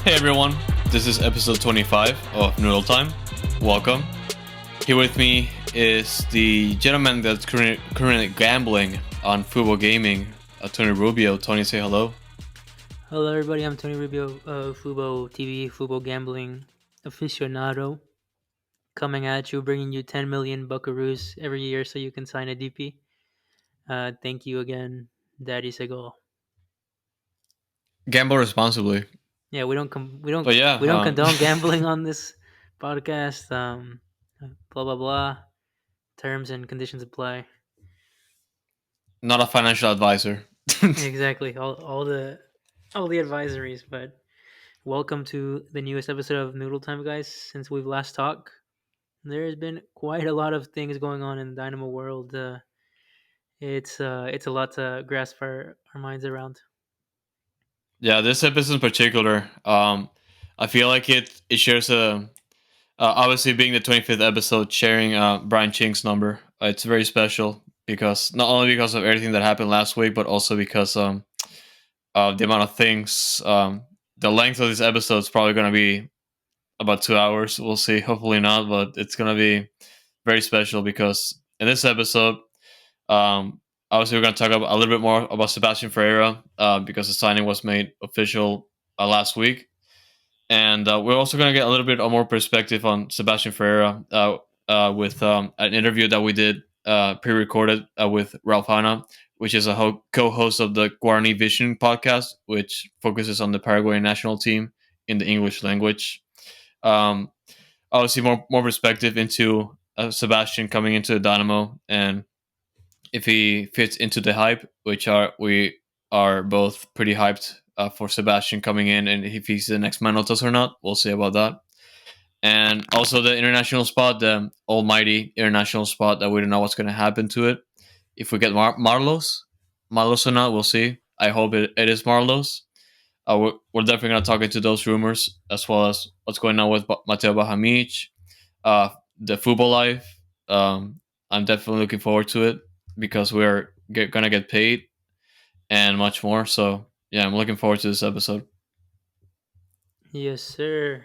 Hey everyone, this is episode 25 of Noodle Time. Welcome. Here with me is the gentleman that's currently gambling on Fubo Gaming, Tony Rubio. Tony, say hello. Hello, everybody. I'm Tony Rubio of FuboTV, Fubo Gambling aficionado, coming at you, bringing you 10 million buckaroos every year so you can sign a DP. Thank you again, Daddy Segal. Gamble responsibly. Yeah, we don't But yeah, we don't condone gambling on this podcast. Blah blah blah. Terms and conditions apply. not a financial advisor. Exactly. All the advisories, but welcome to the newest episode of Noodle Time, guys. Since we've last talked, there has been quite a lot of things going on in the Dynamo world. It's a lot to grasp our minds around. Yeah, this episode in particular, I feel like it shares a obviously being the 25th episode, sharing Brian Chink's number. It's very special because not only because of everything that happened last week, but also because the amount of things. The length of this episode is probably going to be about 2 hours. We'll see. Hopefully not, but it's going to be very special because in this episode, um, obviously we're going to talk about a little bit more about Sebastian Ferreira because the signing was made official last week, and we're also going to get a little bit more perspective on Sebastian Ferreira with an interview that we did pre-recorded with Ralph Hanna, which is a co-host of the Guarani Vision podcast, which focuses on the Paraguayan national team in the English language. Um, Obviously, more perspective into Sebastian coming into the Dynamo and if he fits into the hype, which we are both pretty hyped for Sebastian coming in, and if he's the next Manotas or not, we'll see about that. And also the international spot, the almighty international spot that we don't know what's going to happen to it. If we get Marlos or not, we'll see. I hope it is Marlos. We're definitely going to talk into those rumors as well as what's going on with Mateo Bahamic, uh, the football life. I'm definitely looking forward to it because we're going to get paid and much more. So, yeah, I'm looking forward to this episode. Yes, sir.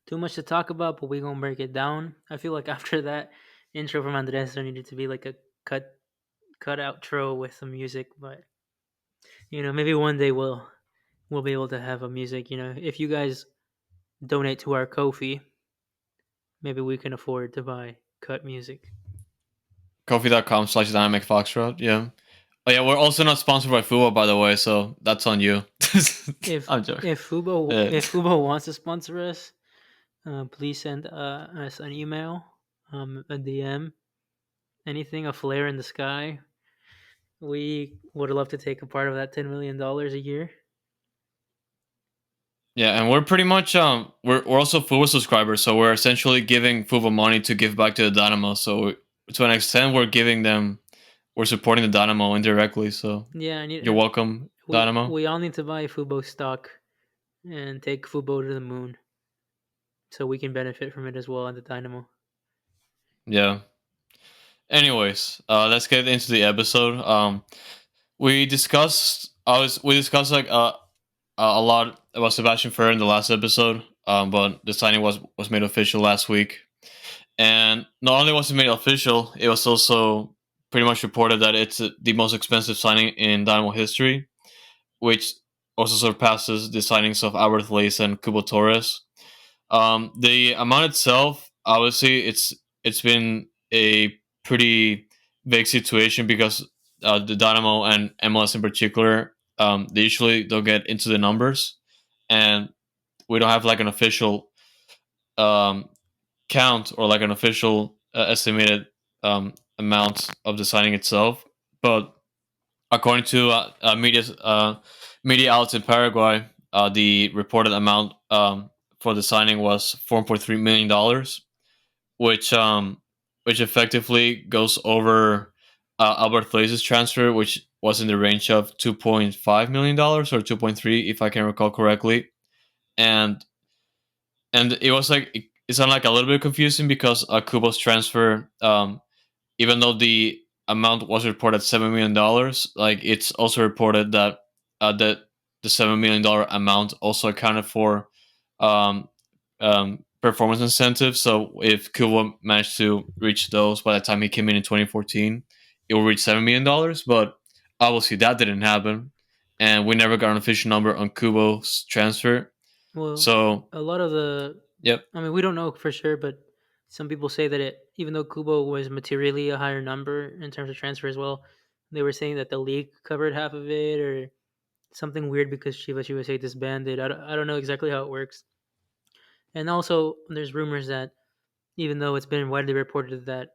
Too much to talk about, but we're gonna break it down. I feel like after that intro from Andres, there needed to be like a cut outro with some music. But maybe one day we'll be able to have a music. If you guys donate to our Kofi, maybe we can afford to buy cut music. Coffee.com/dynamic Foxtrot. Yeah. Oh, yeah. We're also not sponsored by Fubo, by the way. So that's on you. If I'm joking. if Fubo Yeah. if Fubo wants to sponsor us, please send us an email, a DM, anything, a flare in the sky. We would love to take a part of that $10 million a year. Yeah, and we're pretty much we're also Fubo subscribers, so we're essentially giving Fubo money to give back to the Dynamo. So to an extent, we're supporting the Dynamo indirectly. So Yeah, I need. you're welcome, Dynamo. We all need to buy Fubo stock and take Fubo to the moon, so we can benefit from it as well at the Dynamo. Yeah. Anyways, let's get into the episode. We discussed like a lot about Sebastian Ferrer in the last episode. But the signing was made official last week. And not only was it made official, it was also pretty much reported that it's the most expensive signing in Dynamo history, which also surpasses the signings of Albert Lace and Cubo Torres. The amount itself, obviously, it's been a pretty vague situation because the Dynamo and MLS in particular, they usually don't get into the numbers, and we don't have like an official um, count or like an official estimated amount of the signing itself. But according to media outlets in Paraguay, the reported amount for the signing was $4.3 million, which which effectively goes over Albert Lace's transfer, which was in the range of $2.5 million or 2.3, if I can recall correctly, and it was like it sounded like a little bit confusing because Kubo's transfer, even though the amount was reported $7 million, like it's also reported that that the $7 million amount also accounted for um, performance incentives. So if Kubo managed to reach those by the time he came in 2014, it will reach $7 million. But obviously that didn't happen, and we never got an official number on Kubo's transfer. Well, So a lot of the, yep, I mean, we don't know for sure, but some people say that even though Kubo was materially a higher number in terms of transfer as well, they were saying that the league covered half of it or something weird because Chivas USA disbanded. I don't know exactly how it works. And also, there's rumors that even though it's been widely reported that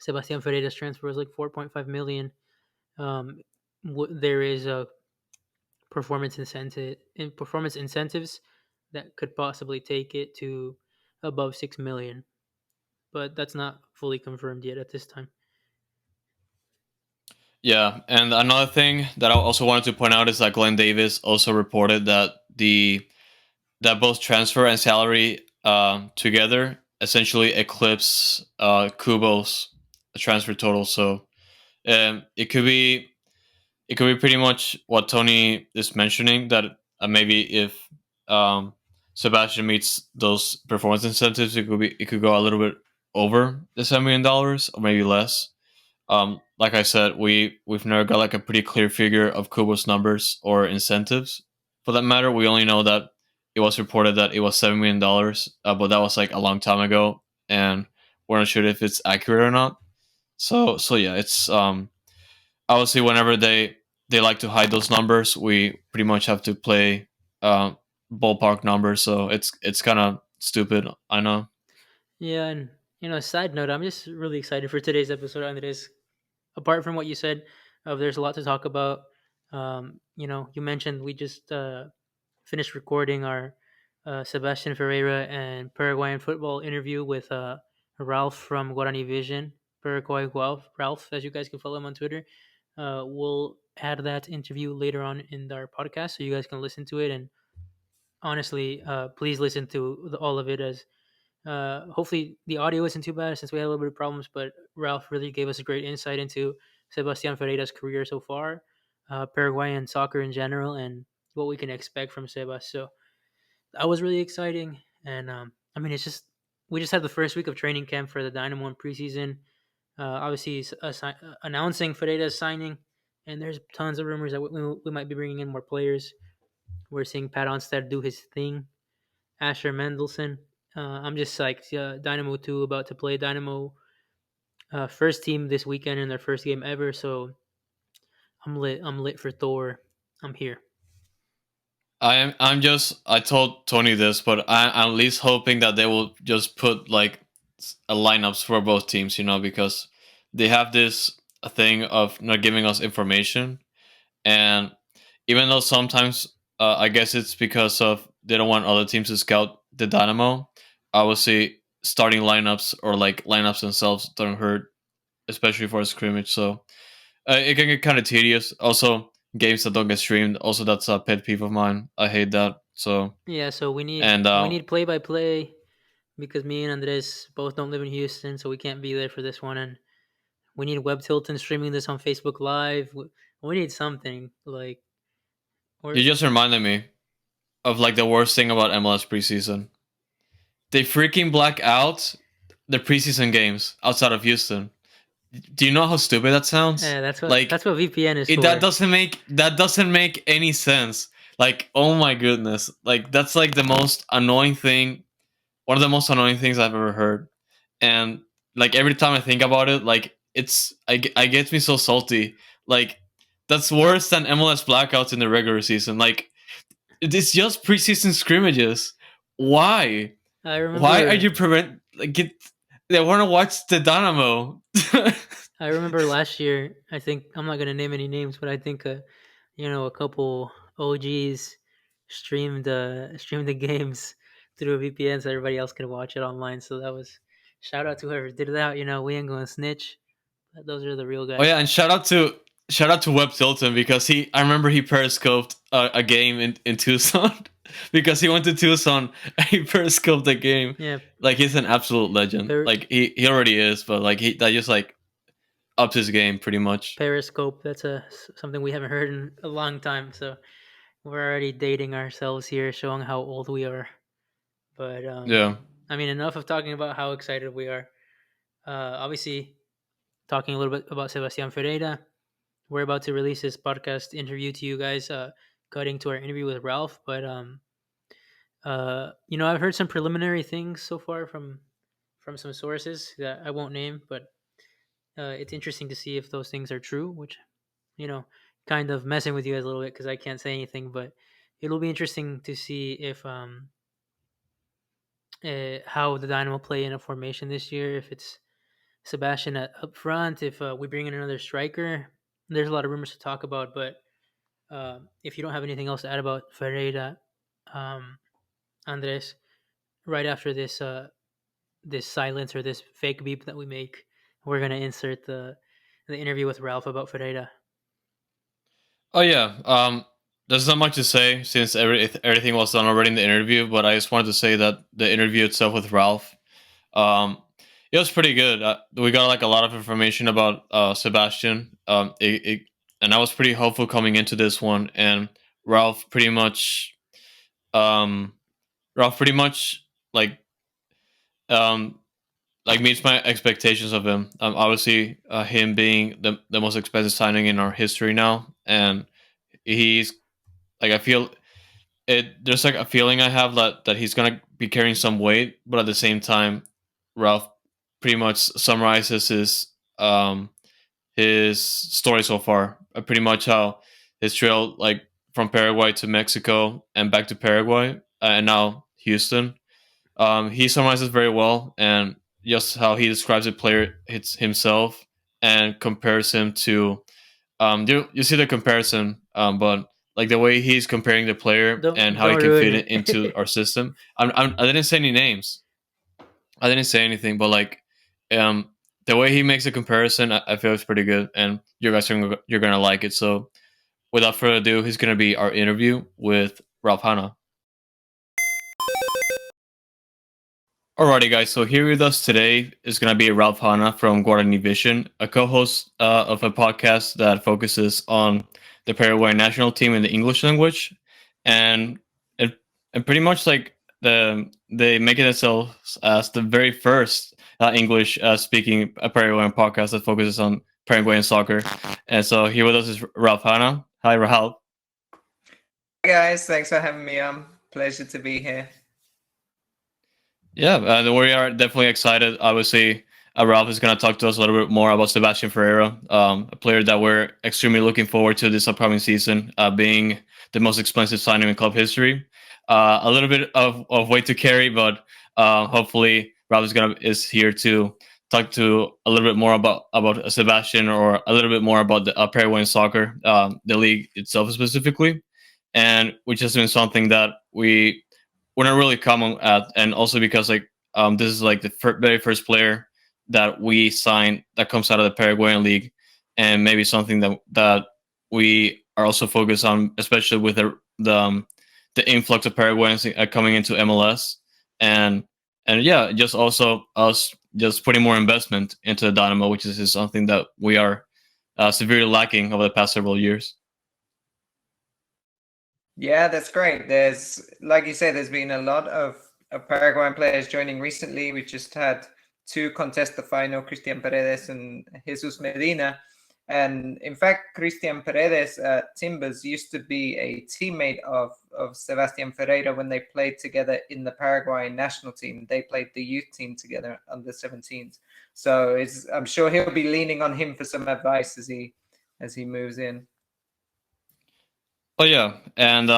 Sebastian Ferreira's transfer was like 4.5 million, um, there is a performance incentives that could possibly take it to above 6 million, but that's not fully confirmed yet at this time. yeah, and another thing that I also wanted to point out is that Glenn Davis also reported that both transfer and salary together essentially eclipse Kubo's transfer total. So it could be pretty much what Tony is mentioning, that maybe if um, Sebastian meets those performance incentives, it could go a little bit over the $7 million or maybe less. Like I said, we've never got like a pretty clear figure of Kubo's numbers or incentives. For that matter, we only know that it was reported that it was $7 million, but that was like a long time ago, and we're not sure if it's accurate or not. So yeah, it's obviously whenever they like to hide those numbers, we pretty much have to play uh, ballpark numbers. So it's kind of stupid, I know. Yeah, and side note, I'm just really excited for today's episode. Andres, apart from what you said, there's a lot to talk about. You mentioned we just finished recording our Sebastian Ferreira and Paraguayan football interview with Ralph from Guarani Vision, Paraguay Ralph, as you guys can follow him on Twitter. We'll add that interview later on in our podcast so you guys can listen to it. And honestly, please listen to all of it, as hopefully the audio isn't too bad since we had a little bit of problems, but Ralph really gave us a great insight into Sebastian Ferreira's career so far, Paraguayan soccer in general, and what we can expect from Sebas. So that was really exciting. And I mean, it's just we just had the first week of training camp for the Dynamo in preseason. Obviously, announcing Ferreira's signing, and there's tons of rumors that we might be bringing in more players. We're seeing Pat Onstad do his thing. Asher Mendelson. I'm just psyched. Dynamo 2 about to play Dynamo first team this weekend in their first game ever. So I'm lit. I'm lit for Thor. I'm here. I told Tony this, but I'm at least hoping that they will just put like a lineups for both teams, because they have this thing of not giving us information. And even though sometimes I guess it's because of they don't want other teams to scout the Dynamo, obviously starting lineups or like lineups themselves don't hurt, especially for a scrimmage. So it can get kind of tedious. Also, games that don't get streamed. Also, that's a pet peeve of mine. I hate that. So Yeah. So we need and we need play by play because me and Andres both don't live in Houston, so we can't be there for this one. And we need Web Tilton streaming this on Facebook Live. We need something like you or just reminded me of like the worst thing about MLS preseason. They freaking black out the preseason games outside of Houston. Do you know how stupid that sounds? Like that's what VPN is it for. that doesn't make any sense. Like, oh my goodness. Like that's like the most annoying thing, one of the most annoying things I've ever heard. And like every time I think about it, like I gets me so salty. Like that's worse than MLS blackouts in the regular season. Like it's just preseason scrimmages. Why? I Why are remember you prevent like get they want to watch the Dynamo? I remember last year. I think I'm not gonna name any names, but I think a couple OGs streamed the games through a VPN so everybody else could watch it online. So that was shout out to whoever did that. We ain't gonna snitch. But those are the real Oh yeah, guys. and shout out to Webb Tilton because I remember he periscoped a game in Tucson because he went to Tucson and he periscoped the game. Yeah, Like he's an absolute legend. per- Like he already is, but like he that just like ups his game pretty much. Periscope. That's something we haven't heard in a long time. So we're already dating ourselves here, showing how old we are. But Yeah. I mean, enough of talking about how excited we are. Obviously, talking a little bit about Sebastian Ferreira. We're about to release this podcast interview to you guys, cutting to our interview with Ralph. But I've heard some preliminary things so far from some sources that I won't name, but it's interesting to see if those things are true. Which kind of messing with you guys a little bit because I can't say anything, but it'll be interesting to see if how the Dynamo play in a formation this year. If it's Sebastian up front, if we bring in another striker. There's a lot of rumors to talk about, but if you don't have anything else to add about Ferreira, um, Andres, right after this silence or this fake beep that we make, we're gonna insert the interview with Ralph about Ferreira. Oh yeah. There's not much to say since everything was done already in the interview, but I just wanted to say that the interview itself with Ralph, um, it was pretty good. We got like a lot of information about Sebastian. And I was pretty hopeful coming into this one, and Ralph pretty much, um, Ralph pretty much like um meets my expectations of him. Obviously, him being the most expensive signing in our history now, and he's like I feel it. There's like a feeling I have that he's gonna be carrying some weight, but at the same time, Ralph pretty much summarizes um his story so far. Pretty much how his trail like from Paraguay to Mexico and back to Paraguay, and now Houston. He summarizes very well, and just how he describes the player hits himself and compares him to. You see the comparison, but like the way he's comparing the player and how he Don't can ruin fit it into it. our system. I didn't say any names. I didn't say anything, but like, um, the way he makes a comparison, I feel it's pretty good, and you're gonna like it. So, without further ado, he's gonna be our interview with Ralph Hanna. Alrighty, guys. So here with us today is going to be Ralph Hanna from Guarani Vision, a co-host of a podcast that focuses on the Paraguay national team in the English language, and it and pretty much like they make it themselves as the very first English speaking Paraguayan podcast that focuses on Paraguayan soccer. And so here with us is Ralph Hanna. Hi, Ralph. Hey guys, thanks for having me on. Pleasure to be here. Yeah, we are definitely excited. Obviously, Ralph is going to talk to us a little bit more about Sebastian Ferreira, a player that we're extremely looking forward to this upcoming season, being the most expensive signing in club history. A little bit of weight to carry, but hopefully Ralph is here to talk to a little bit more about Sebastian, or a little bit more about the Paraguayan soccer, the league itself specifically, and which has been something that we're not really common at, and also because like this is like the very first player that we signed that comes out of the Paraguayan league, and maybe something that we are also focused on, especially with the influx of Paraguayans coming into MLS, and yeah, just also us just putting more investment into the Dynamo, which is something that we are severely lacking over the past several years. Yeah, that's great. There's, like you said, there's been a lot of Paraguayan players joining recently. We just had two contest the final, Christian Paredes and Jesus Medina. And in fact, Christian Paredes at Timbers used to be a teammate of Sebastian Ferreira when they played together in the Paraguayan national team. They played the youth team together under 17s. So I'm sure he'll be leaning on him for some advice as he moves in. Oh yeah, and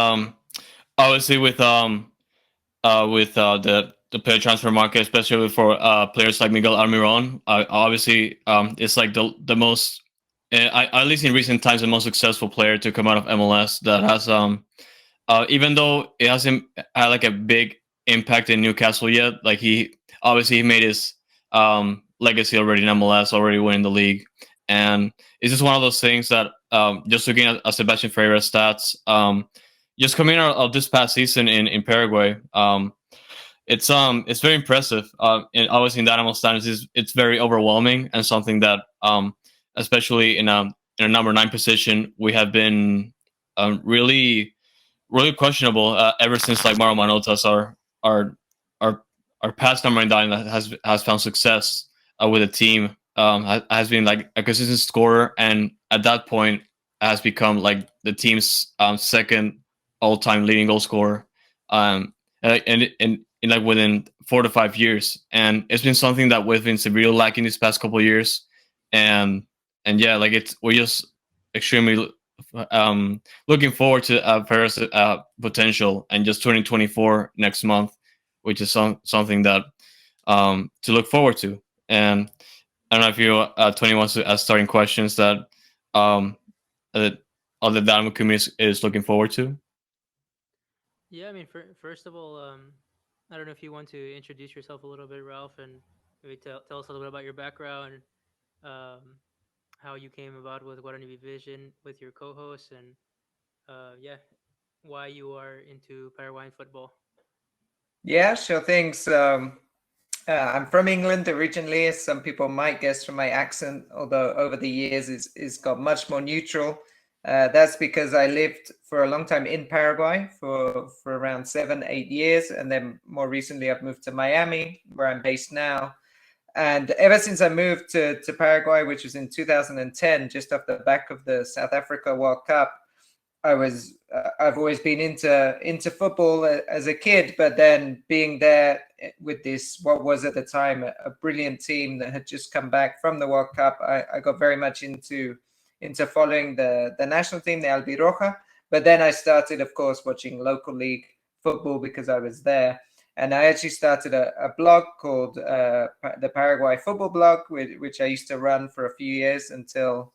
obviously with the player transfer market, especially for players like Miguel Almiron, obviously it's like the most, at least in recent times, the most successful player to come out of MLS that has even though it hasn't had like a big impact in Newcastle yet, like he made his legacy already in MLS, already winning the league, and it's just one of those things that just looking at Sebastian Ferreira's stats, just coming out of this past season in Paraguay, it's very impressive. And obviously in Dynamo standards, it's very overwhelming, and something that especially in a number 9 position, we have been really questionable ever since like Mauro Manotas, our our past number 9 that has found success with the team, has been like a consistent scorer, and at that point has become like the team's second all-time leading goal scorer, and like within 4 to 5 years, and it's been something that we've been severely lacking these past couple of years, and yeah, like we're just extremely looking forward to Ferreira's potential, and just 2024 next month, which is something that to look forward to. And I don't know if you Tony wants to ask starting questions that that all the Dynamo community is looking forward to. Yeah, I mean, first of all, I don't know if you want to introduce yourself a little bit, Ralph, and maybe tell us a little bit about your background, um, how you came about with Guarani Vision with your co-host, and yeah, why you are into Paraguayan football. Yeah, sure thing. So I'm from England originally, as some people might guess from my accent, although over the years it's got much more neutral. That's because I lived for a long time in Paraguay for around 7, 8 years. And then more recently, I've moved to Miami, where I'm based now. And ever since I moved to Paraguay, which was in 2010, just off the back of the South Africa World Cup, I've always been into football as a kid, but then being there with this, what was at the time a brilliant team that had just come back from the World Cup, I got very much into following the national team, the Albiroja. But then I started, of course, watching local league football because I was there. And I actually started a blog called the Paraguay Football Blog, which I used to run for a few years until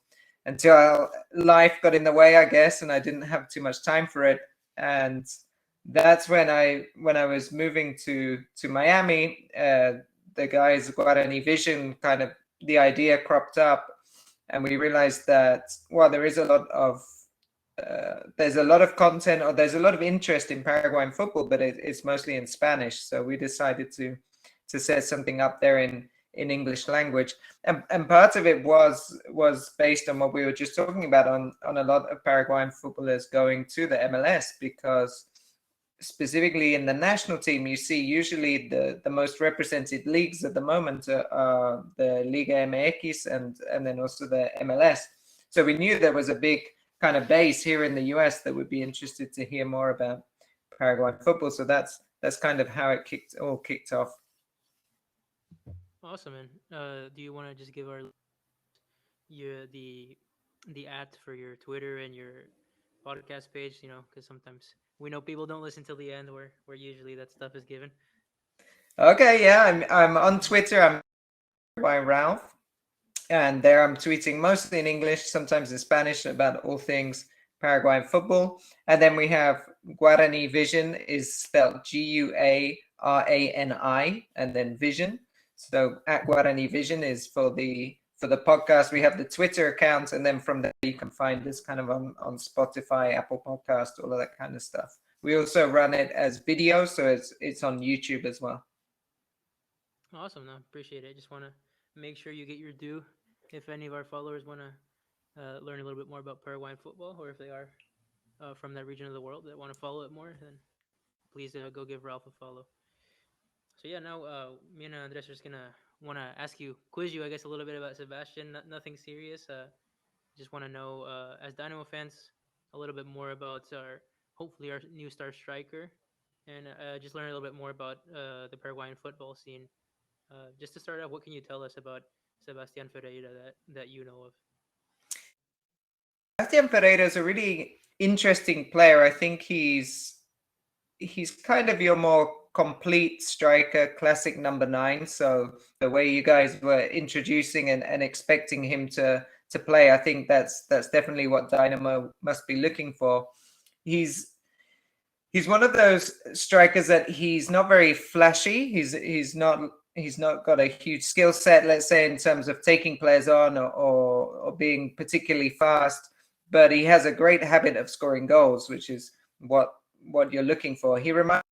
life got in the way, I guess, and I didn't have too much time for it. And that's when I was moving to Miami, the guys Guarani Vision, kind of the idea cropped up, and we realized that, well, there is a lot of there's a lot of content, or there's a lot of interest in Paraguayan football, but it's mostly in Spanish. So we decided to set something up there in English language, and part of it was based on what we were just talking about, on a lot of Paraguayan footballers going to the MLS, because specifically in the national team, you see usually the most represented leagues at the moment are the Liga MX and then also the MLS. So we knew there was a big kind of base here in the US that would be interested to hear more about Paraguayan football. So that's kind of how it kicked off. Awesome, man. Do you want to just give our the ad for your Twitter and your podcast page? You know, because sometimes we know people don't listen till the end, where usually that stuff is given. Okay, yeah, I'm on Twitter. I'm by Ralph, and there I'm tweeting mostly in English, sometimes in Spanish, about all things Paraguayan football. And then we have Guarani Vision, is spelled Guarani, and then Vision. So at Guarani Vision is for the podcast. We have the Twitter account, and then from there you can find us kind of on Spotify, Apple Podcast, all of that kind of stuff. We also run it as video, so it's on YouTube as well. Awesome, no, appreciate it. Just want to make sure you get your due. If any of our followers want to learn a little bit more about Paraguayan football, or if they are from that region of the world that want to follow it more, then please go give Ralph a follow. So yeah, now me and Andres are just gonna want to quiz you, I guess, a little bit about Sebastian. Nothing serious. Just want to know, as Dynamo fans, a little bit more about hopefully our new star striker, and just learn a little bit more about the Paraguayan football scene. Just to start off, what can you tell us about Sebastian Ferreira that you know of? Sebastian Ferreira is a really interesting player. I think he's kind of your more complete striker, classic number 9. So the way you guys were introducing and expecting him to play, I think that's definitely what Dynamo must be looking for. He's one of those strikers that he's not very flashy. He's not got a huge skill set, let's say, in terms of taking players on or being particularly fast, but he has a great habit of scoring goals, which is what you're looking for. He reminds me,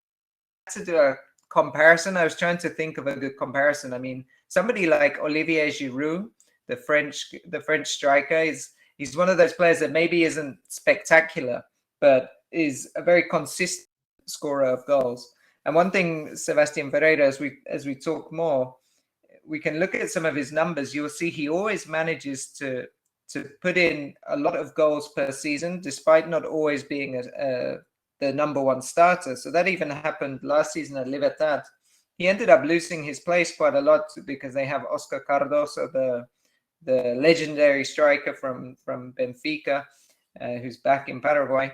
to do a comparison, I was trying to think of a good comparison. I mean, somebody like Olivier Giroud, the French striker, he's one of those players that maybe isn't spectacular, but is a very consistent scorer of goals. And one thing, Sebastian Ferreira, as we talk more, we can look at some of his numbers. You'll see he always manages to put in a lot of goals per season, despite not always being the number one starter. So that even happened last season at Libertad. He ended up losing his place quite a lot because they have Oscar Cardoso, the legendary striker from Benfica, who's back in Paraguay.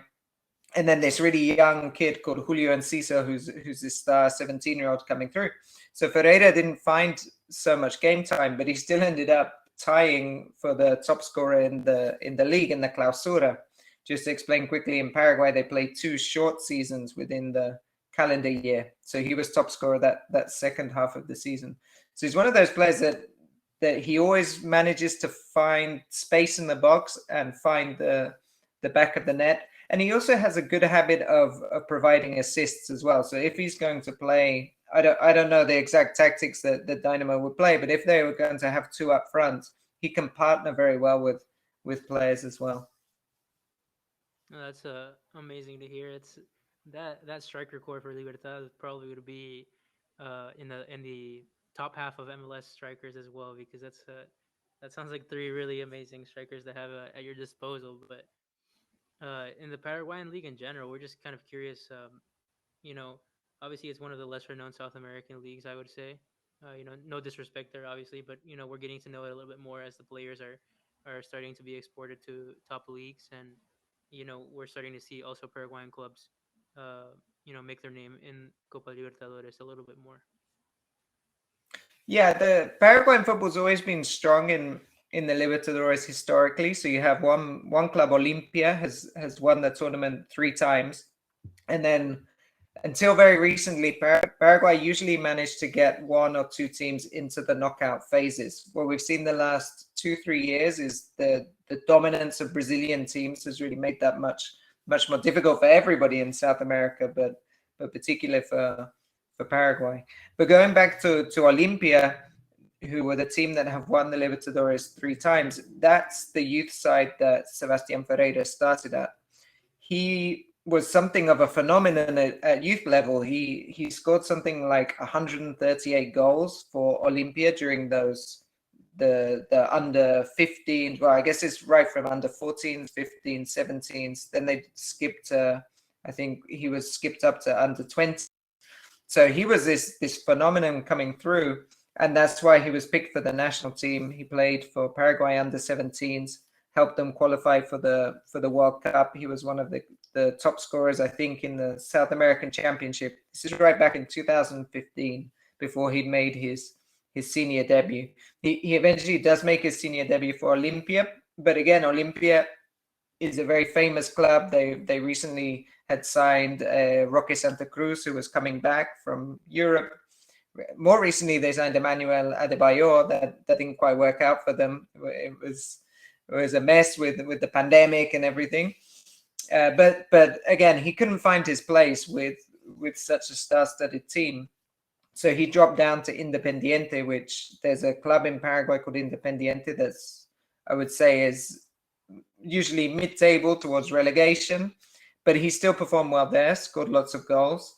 And then this really young kid called Julio Enciso, who's this star 17-year-old coming through. So Ferreira didn't find so much game time, but he still ended up tying for the top scorer in the league, in the Clausura. Just to explain quickly, in Paraguay, they play 2 short seasons within the calendar year. So he was top scorer that second half of the season. So he's one of those players that he always manages to find space in the box and find the back of the net. And he also has a good habit of providing assists as well. So if he's going to play, I don't know the exact tactics that Dynamo would play, but if they were going to have 2 up front, he can partner very well with players as well. That's amazing to hear. It's that striker core for Libertad probably would be in the top half of MLS strikers as well, because that sounds like 3 really amazing strikers to have at your disposal. But in the Paraguayan league in general, we're just kind of curious. Obviously it's one of the lesser known South American leagues, I would say. No disrespect there, obviously, but we're getting to know it a little bit more as the players are starting to be exported to top leagues, and we're starting to see also Paraguayan clubs, make their name in Copa Libertadores a little bit more. Yeah, the Paraguayan football's always been strong in the Libertadores historically. So you have one club, Olimpia, has won the tournament 3 times, and then until very recently, Paraguay usually managed to get 1 or 2 teams into the knockout phases. What we've seen the last 2-3 years is the dominance of Brazilian teams has really made that much more difficult for everybody in South America, but particularly for Paraguay. But going back to Olimpia, who were the team that have won the Libertadores 3 times, that's the youth side that Sebastian Ferreira started at. He was something of a phenomenon at youth level. He scored something like 138 goals for Olimpia during those the under 15s. Well, I guess it's right from under 14s, 15s, 17s. Then they skipped. I think he was skipped up to under 20. So he was this phenomenon coming through, and that's why he was picked for the national team. He played for Paraguay under 17s, helped them qualify for the World Cup. He was one of the top scorers, I think, in the South American Championship. This is right back in 2015, before he'd made his senior debut. He eventually does make his senior debut for Olimpia, but again, Olimpia is a very famous club. They recently had signed Roque Santa Cruz, who was coming back from Europe. More recently, they signed Emmanuel Adebayor. That didn't quite work out for them. It was a mess with the pandemic and everything. But again, he couldn't find his place with such a star-studded team. So he dropped down to Independiente, which there's a club in Paraguay called Independiente that's, I would say, is usually mid-table towards relegation, but he still performed well there, scored lots of goals.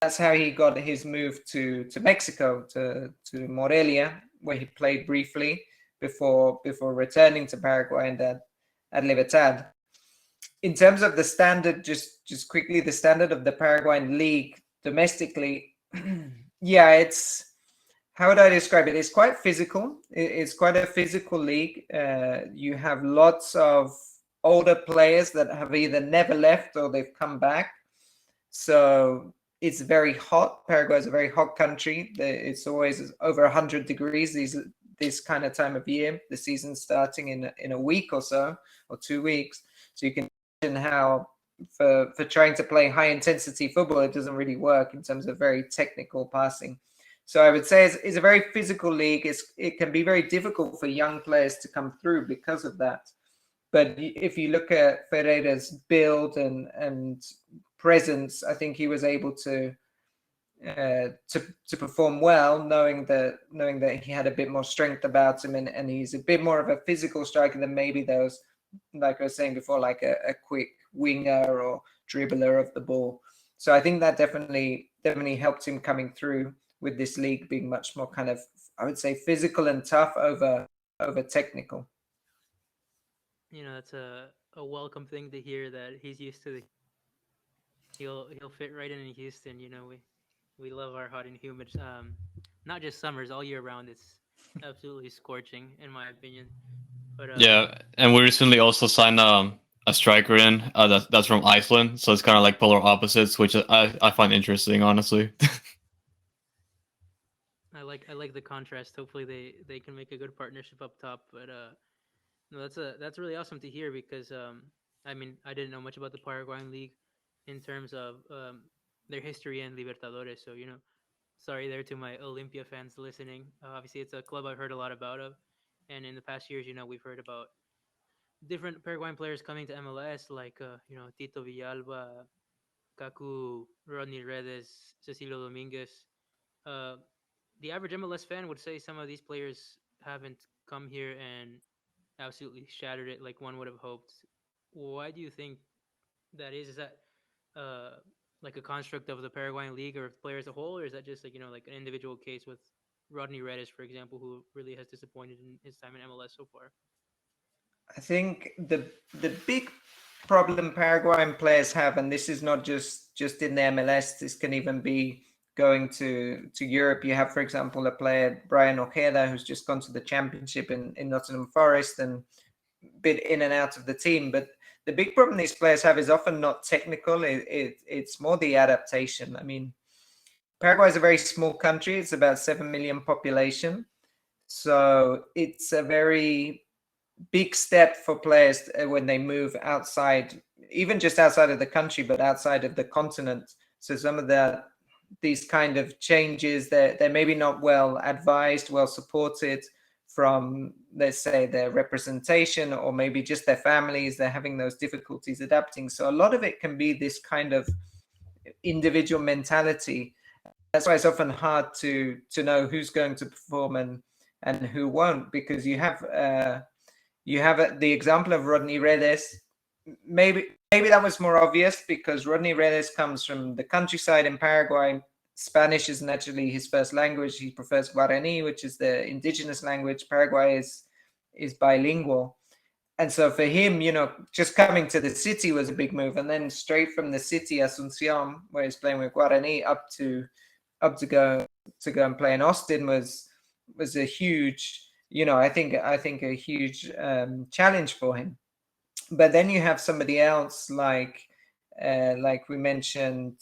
That's how he got his move to Mexico, to Morelia, where he played briefly before returning to Paraguay and at Libertad. In terms of the standard, just quickly, the standard of the Paraguayan league domestically, yeah, it's, how would I describe it? It's quite physical. It's quite a physical league. You have lots of older players that have either never left or they've come back. So it's very hot. Paraguay is a very hot country. It's always over 100 degrees this kind of time of year. The season's starting in a week or so, or 2 weeks. So you can imagine how for trying to play high intensity football, it doesn't really work in terms of very technical passing. So I would say it's a very physical league. It can be very difficult for young players to come through because of that. But if you look at Ferreira's build and presence, I think he was able to perform well, knowing that he had a bit more strength about him, and he's a bit more of a physical striker than maybe those, like I was saying before, like a quick winger or dribbler of the ball. So I think that definitely helped him coming through with this league being much more kind of, I would say, physical and tough over technical. That's a welcome thing to hear that he's used to the. He'll fit right in Houston. We love our hot and humid. Not just summers, all year round. It's absolutely scorching, in my opinion. But Yeah, and we recently also signed a striker in that's from Iceland, so it's kind of like polar opposites, which I find interesting, honestly. I like the contrast. Hopefully they can make a good partnership up top. But no, that's really awesome to hear because I mean I didn't know much about the Paraguayan league in terms of their history and Libertadores. So sorry there to my Olympia fans listening. Obviously it's a club I've heard a lot about and in the past years we've heard about different Paraguayan players coming to MLS like Tito Villalba, Kaku, Rodney Redes, Cecilio Dominguez. Uh, the average MLS fan would say some of these players haven't come here and absolutely shattered it like one would have hoped. Why do you think that is? Is that uh, like a construct of the Paraguayan league or of players as a whole, or is that just like like an individual case with Rodney Redes, for example, who really has disappointed in his time in MLS so far? I think the big problem Paraguayan players have, and this is not just in the MLS, this can even be going to Europe. You have, for example, a player, Brian Ojeda, who's just gone to the championship in Nottingham Forest and been in and out of the team. But the big problem these players have is often not technical. It's more the adaptation. I mean, Paraguay is a very small country. It's about 7 million population. So it's a very big step for players when they move outside, even just outside of the country, but outside of the continent. So some of these kind of changes, they're maybe not well advised, well supported from, let's say, their representation or maybe just their families. They're having those difficulties adapting. So a lot of it can be this kind of individual mentality. That's why it's often hard to know who's going to perform and who won't, because you have the example of Rodney Redes. Maybe that was more obvious because Rodney Redes comes from the countryside in Paraguay. Spanish is naturally his first language. He prefers Guarani, which is the indigenous language. Paraguay is bilingual. And so for him, just coming to the city was a big move. And then straight from the city, Asuncion, where he's playing with Guarani, up to go and play in Austin was a huge, I think a huge challenge for him. But then you have somebody else like we mentioned,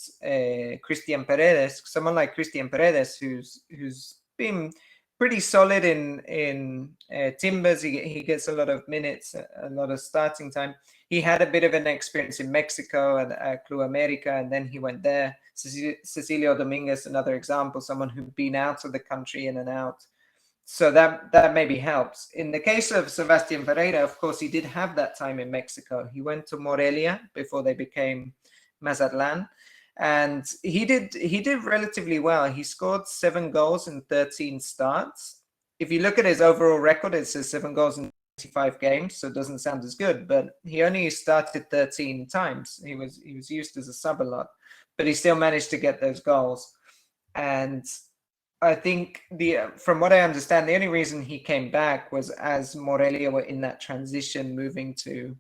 Christian Paredes, someone like Christian Paredes, who's been pretty solid in Timbers. He gets a lot of minutes, a lot of starting time. He had a bit of an experience in Mexico and Club America, and then he went there. Cecilio Dominguez, another example, someone who'd been out of the country, in and out. So that maybe helps. In the case of Sebastian Ferreira, of course, he did have that time in Mexico. He went to Morelia before they became Mazatlan, and he did relatively well. He scored 7 goals in 13 starts. If you look at his overall record, it says 7 goals in 25 games, so it doesn't sound as good. But he only started 13 times. He was used as a sub a lot, but he still managed to get those goals. And I think from what I understand, the only reason he came back was as Morelia were in that transition moving to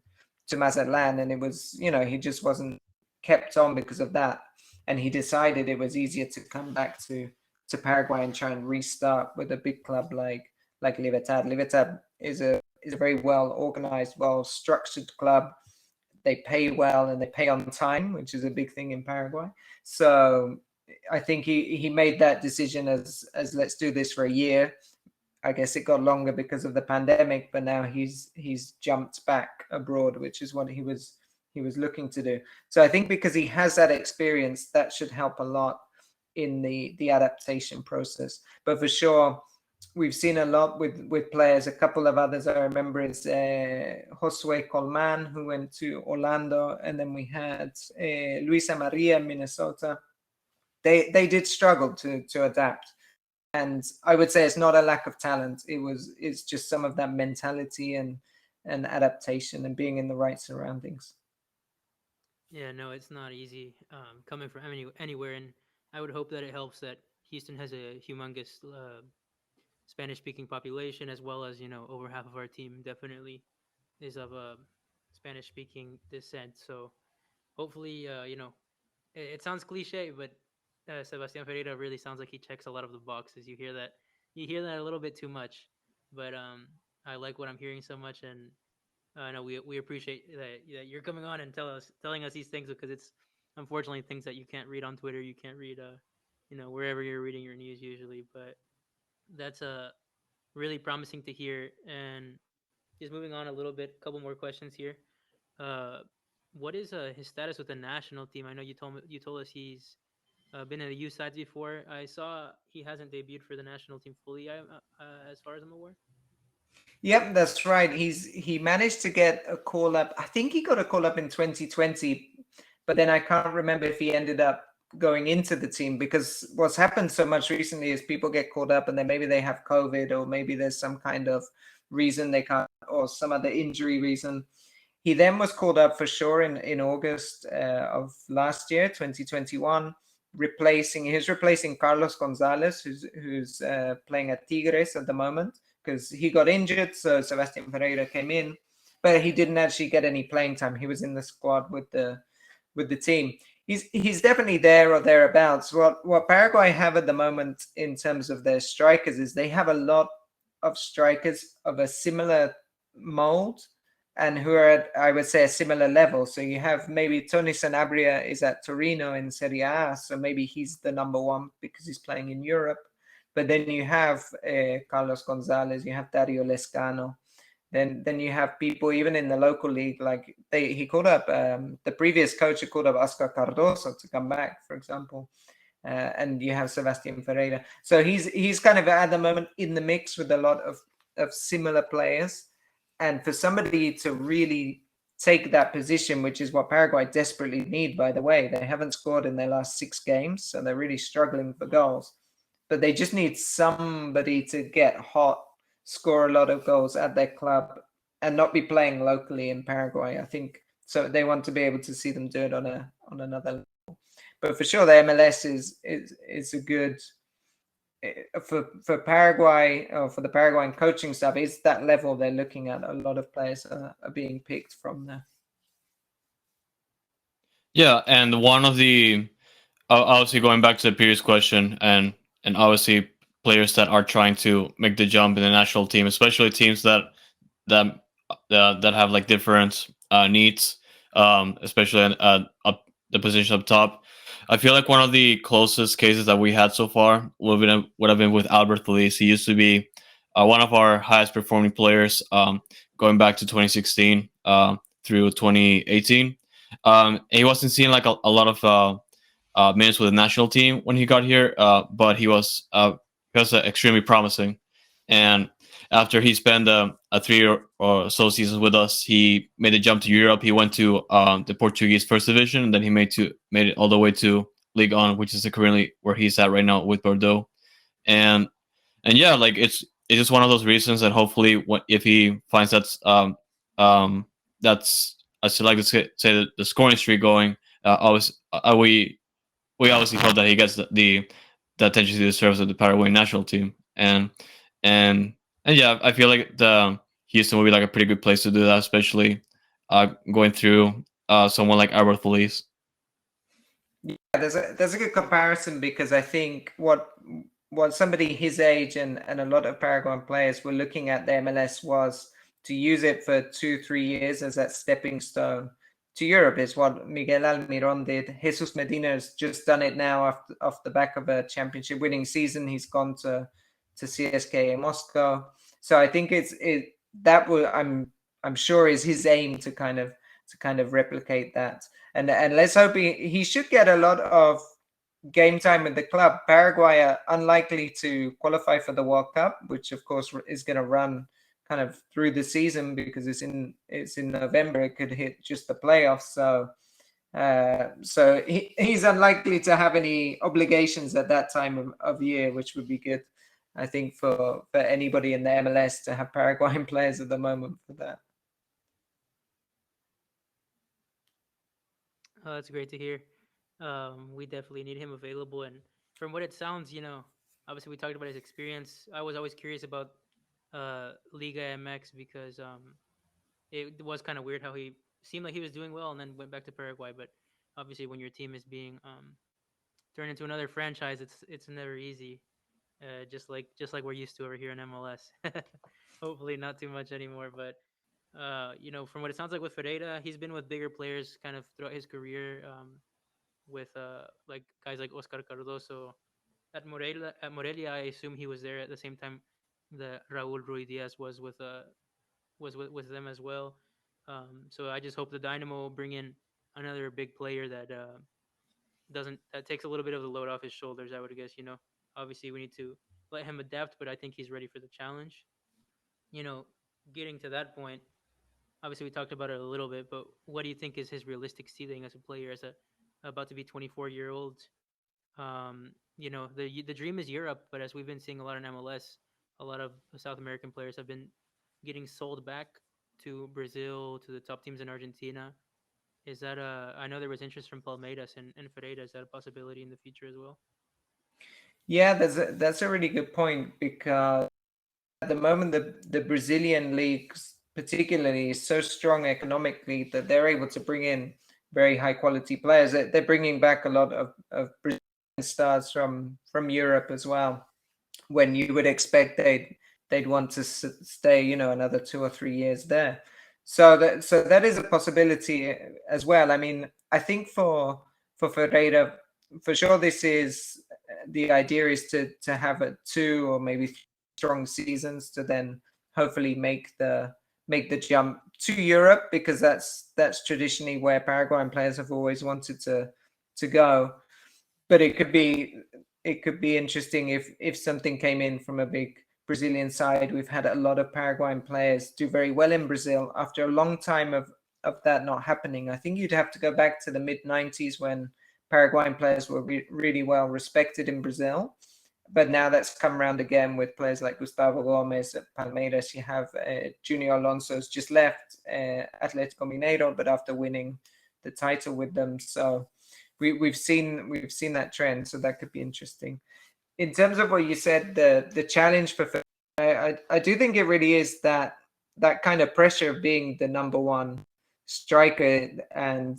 Mazatlan, and it was, he just wasn't kept on because of that, and he decided it was easier to come back to Paraguay and try and restart with a big club like Libertad. Libertad is a very well organized, well structured club. They pay well and they pay on time, which is a big thing in Paraguay. So I think he made that decision as let's do this for a year. I guess it got longer because of the pandemic, but now he's jumped back abroad, which is what he was looking to do. So I think because he has that experience, that should help a lot in the adaptation process. But for sure, we've seen a lot with players. A couple of others I remember is Josue Colman, who went to Orlando, and then we had Luisa Maria in Minnesota. They did struggle to adapt, and I would say it's not a lack of talent. It's just some of that mentality and adaptation and being in the right surroundings. Yeah, no, it's not easy coming from anywhere, and I would hope that it helps that Houston has a humongous Spanish-speaking population, as well as over half of our team definitely is of Spanish-speaking descent. So hopefully, it sounds cliche, but Sebastian Ferreira really sounds like he checks a lot of the boxes. You hear that a little bit too much, but I like what I'm hearing so much, and no, we appreciate that you're coming on and telling us these things, because it's unfortunately things that you can't read on Twitter, you can't read wherever you're reading your news usually. But that's really promising to hear. And just moving on a little bit, a couple more questions here. Uh, what is his status with the national team? I know you told us he's been in the U sides before. I saw he hasn't debuted for the national team fully, as far as I'm aware. Yep, that's right. He managed to get a call up. I think he got a call up in 2020, but then I can't remember if he ended up going into the team, because what's happened so much recently is people get called up and then maybe they have COVID, or maybe there's some kind of reason they can't, or some other injury reason. He then was called up for sure in August of last year, 2021, replacing Carlos Gonzalez, who's playing at Tigres at the moment, because he got injured. So Sebastian Ferreira came in, but he didn't actually get any playing time. He was in the squad with the team. He's definitely there or thereabouts. What Paraguay have at the moment in terms of their strikers is they have a lot of strikers of a similar mold, and who are at, I would say, a similar level. So you have maybe Tony Sanabria is at Torino in Serie A, so maybe he's the number one because he's playing in Europe. But then you have Carlos Gonzalez, you have Dario Lescano. Then you have people even in the local league, like he called up the previous coach, called up Oscar Cardoso to come back, for example. And you have Sebastian Ferreira. So he's kind of at the moment in the mix with a lot of similar players. And for somebody to really take that position, which is what Paraguay desperately need, by the way, they haven't scored in their last 6 games, so they're really struggling for goals. But they just need somebody to get hot, score a lot of goals at their club, and not be playing locally in Paraguay. I think so. They want to be able to see them do it on another level. But for sure, the MLS is a good for Paraguay, or for the Paraguayan coaching staff. Is that level they're looking at? A lot of players are being picked from there. Yeah, and one of the obviously going back to the previous question, and obviously players that are trying to make the jump in the national team, especially teams that that have like different needs, especially up the position up top. I feel like one of the closest cases that we had so far would have been with Albert Feliz. He used to be one of our highest performing players, going back to 2016 through 2018. He wasn't seeing like a lot of minutes with the national team when he got here, but he was extremely promising. And after he spent a 3 or so seasons with us, he made the jump to Europe. He went to the Portuguese First Division, and then he made it all the way to Ligue 1, which is currently where he's at right now with Bordeaux. And and yeah, like it's just one of those reasons that hopefully, if he finds that's I should like to say the scoring streak going, always we obviously hope that he gets the attention he deserves of the Paraguayan national team, and and yeah, I feel like the Houston would be like a pretty good place to do that, especially going through someone like Albert Feliz. Yeah, there's a good comparison, because I think what somebody his age and a lot of Paraguayan players were looking at the MLS was to use it for 2-3 years as that stepping stone to Europe. Is what Miguel Almiron did. Jesus Medina has just done it now off the back of a championship winning season. He's gone to CSKA Moscow. So I think that will I'm sure is his aim to kind of replicate that. And let's hope he should get a lot of game time with the club. Paraguay are unlikely to qualify for the World Cup, which of course is going to run kind of through the season, because it's in November. It could hit just the playoffs. So he's unlikely to have any obligations at that time of year, which would be good, I think, for anybody in the MLS to have Paraguayan players at the moment for that. Oh, that's great to hear. We definitely need him available, and from what it sounds, obviously we talked about his experience. I was always curious about Liga MX because it was kind of weird how he seemed like he was doing well and then went back to Paraguay. But obviously, when your team is being turned into another franchise, it's never easy. Just like we're used to over here in MLS. Hopefully, not too much anymore. But from what it sounds like with Ferreira, he's been with bigger players kind of throughout his career. With like guys like Oscar Cardoso at Morelia. I assume he was there at the same time that Raul Rui Diaz was with them as well. So I just hope the Dynamo bring in another big player that doesn't that takes a little bit of the load off his shoulders. I would guess. Obviously we need to let him adapt, but I think he's ready for the challenge. You know, Getting to that point, obviously we talked about it a little bit, but what do you think is his realistic ceiling as a player, as a about to be 24-year-old? The dream is Europe, but as we've been seeing a lot in MLS, a lot of South American players have been getting sold back to Brazil, to the top teams in Argentina. Is that I know there was interest from Palmeiras and Ferreira. Is that a possibility in the future as well? Yeah, that's a really good point because at the moment the Brazilian leagues particularly is so strong economically that they're able to bring in very high quality players. They're bringing back a lot of Brazilian stars from Europe as well. When you would expect they'd want to stay, another 2 or 3 years there. So that is a possibility as well. I mean, I think for Ferreira, for sure, this is the idea is to have a two or maybe strong seasons to then hopefully make the jump to Europe, because that's traditionally where Paraguayan players have always wanted to go. But it could be interesting if something came in from a big Brazilian side. We've had a lot of Paraguayan players do very well in Brazil after a long time of that not happening. I think you'd have to go back to the mid 90s when Paraguayan players were really well respected in Brazil. But now that's come around again with players like Gustavo Gomez at Palmeiras. You have Junior Alonso's just left Atletico Mineiro, but after winning the title with them. So we've seen that trend. So that could be interesting. In terms of what you said, the challenge for I do think it really is that kind of pressure of being the number one striker and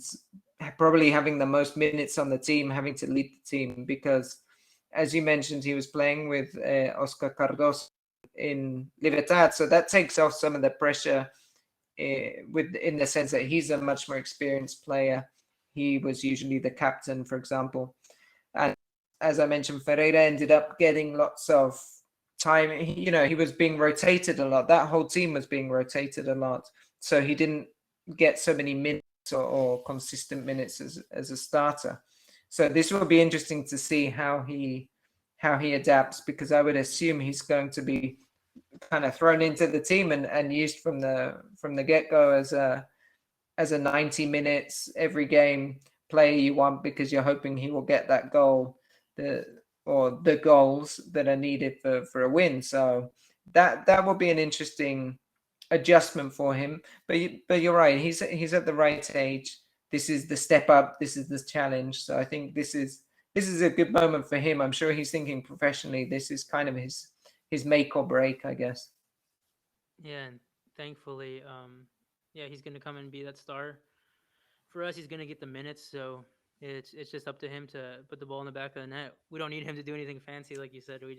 probably having the most minutes on the team, having to lead the team, because as you mentioned, he was playing with Oscar Cardoso in Libertad, so that takes off some of the pressure with in the sense that he's a much more experienced player. He was usually the captain, for example, and as I mentioned, Ferreira ended up getting lots of time. He was being rotated a lot. That whole team was being rotated a lot, so he didn't get so many minutes or consistent minutes as a starter. So this will be interesting to see how he adapts, because I would assume he's going to be kind of thrown into the team and used from the get go as a 90 minutes every game player you want, because you're hoping he will get that goal, the or the goals that are needed for a win. So that will be an interesting adjustment for him. But you're right. He's at the right age. This is the step up. This is the challenge. So I think this is a good moment for him. I'm sure he's thinking professionally. This is kind of his make or break, I guess. Yeah, and thankfully, yeah, he's gonna come and be that star. For us, he's gonna get the minutes, so it's just up to him to put the ball in the back of the net. We don't need him to do anything fancy, like you said. We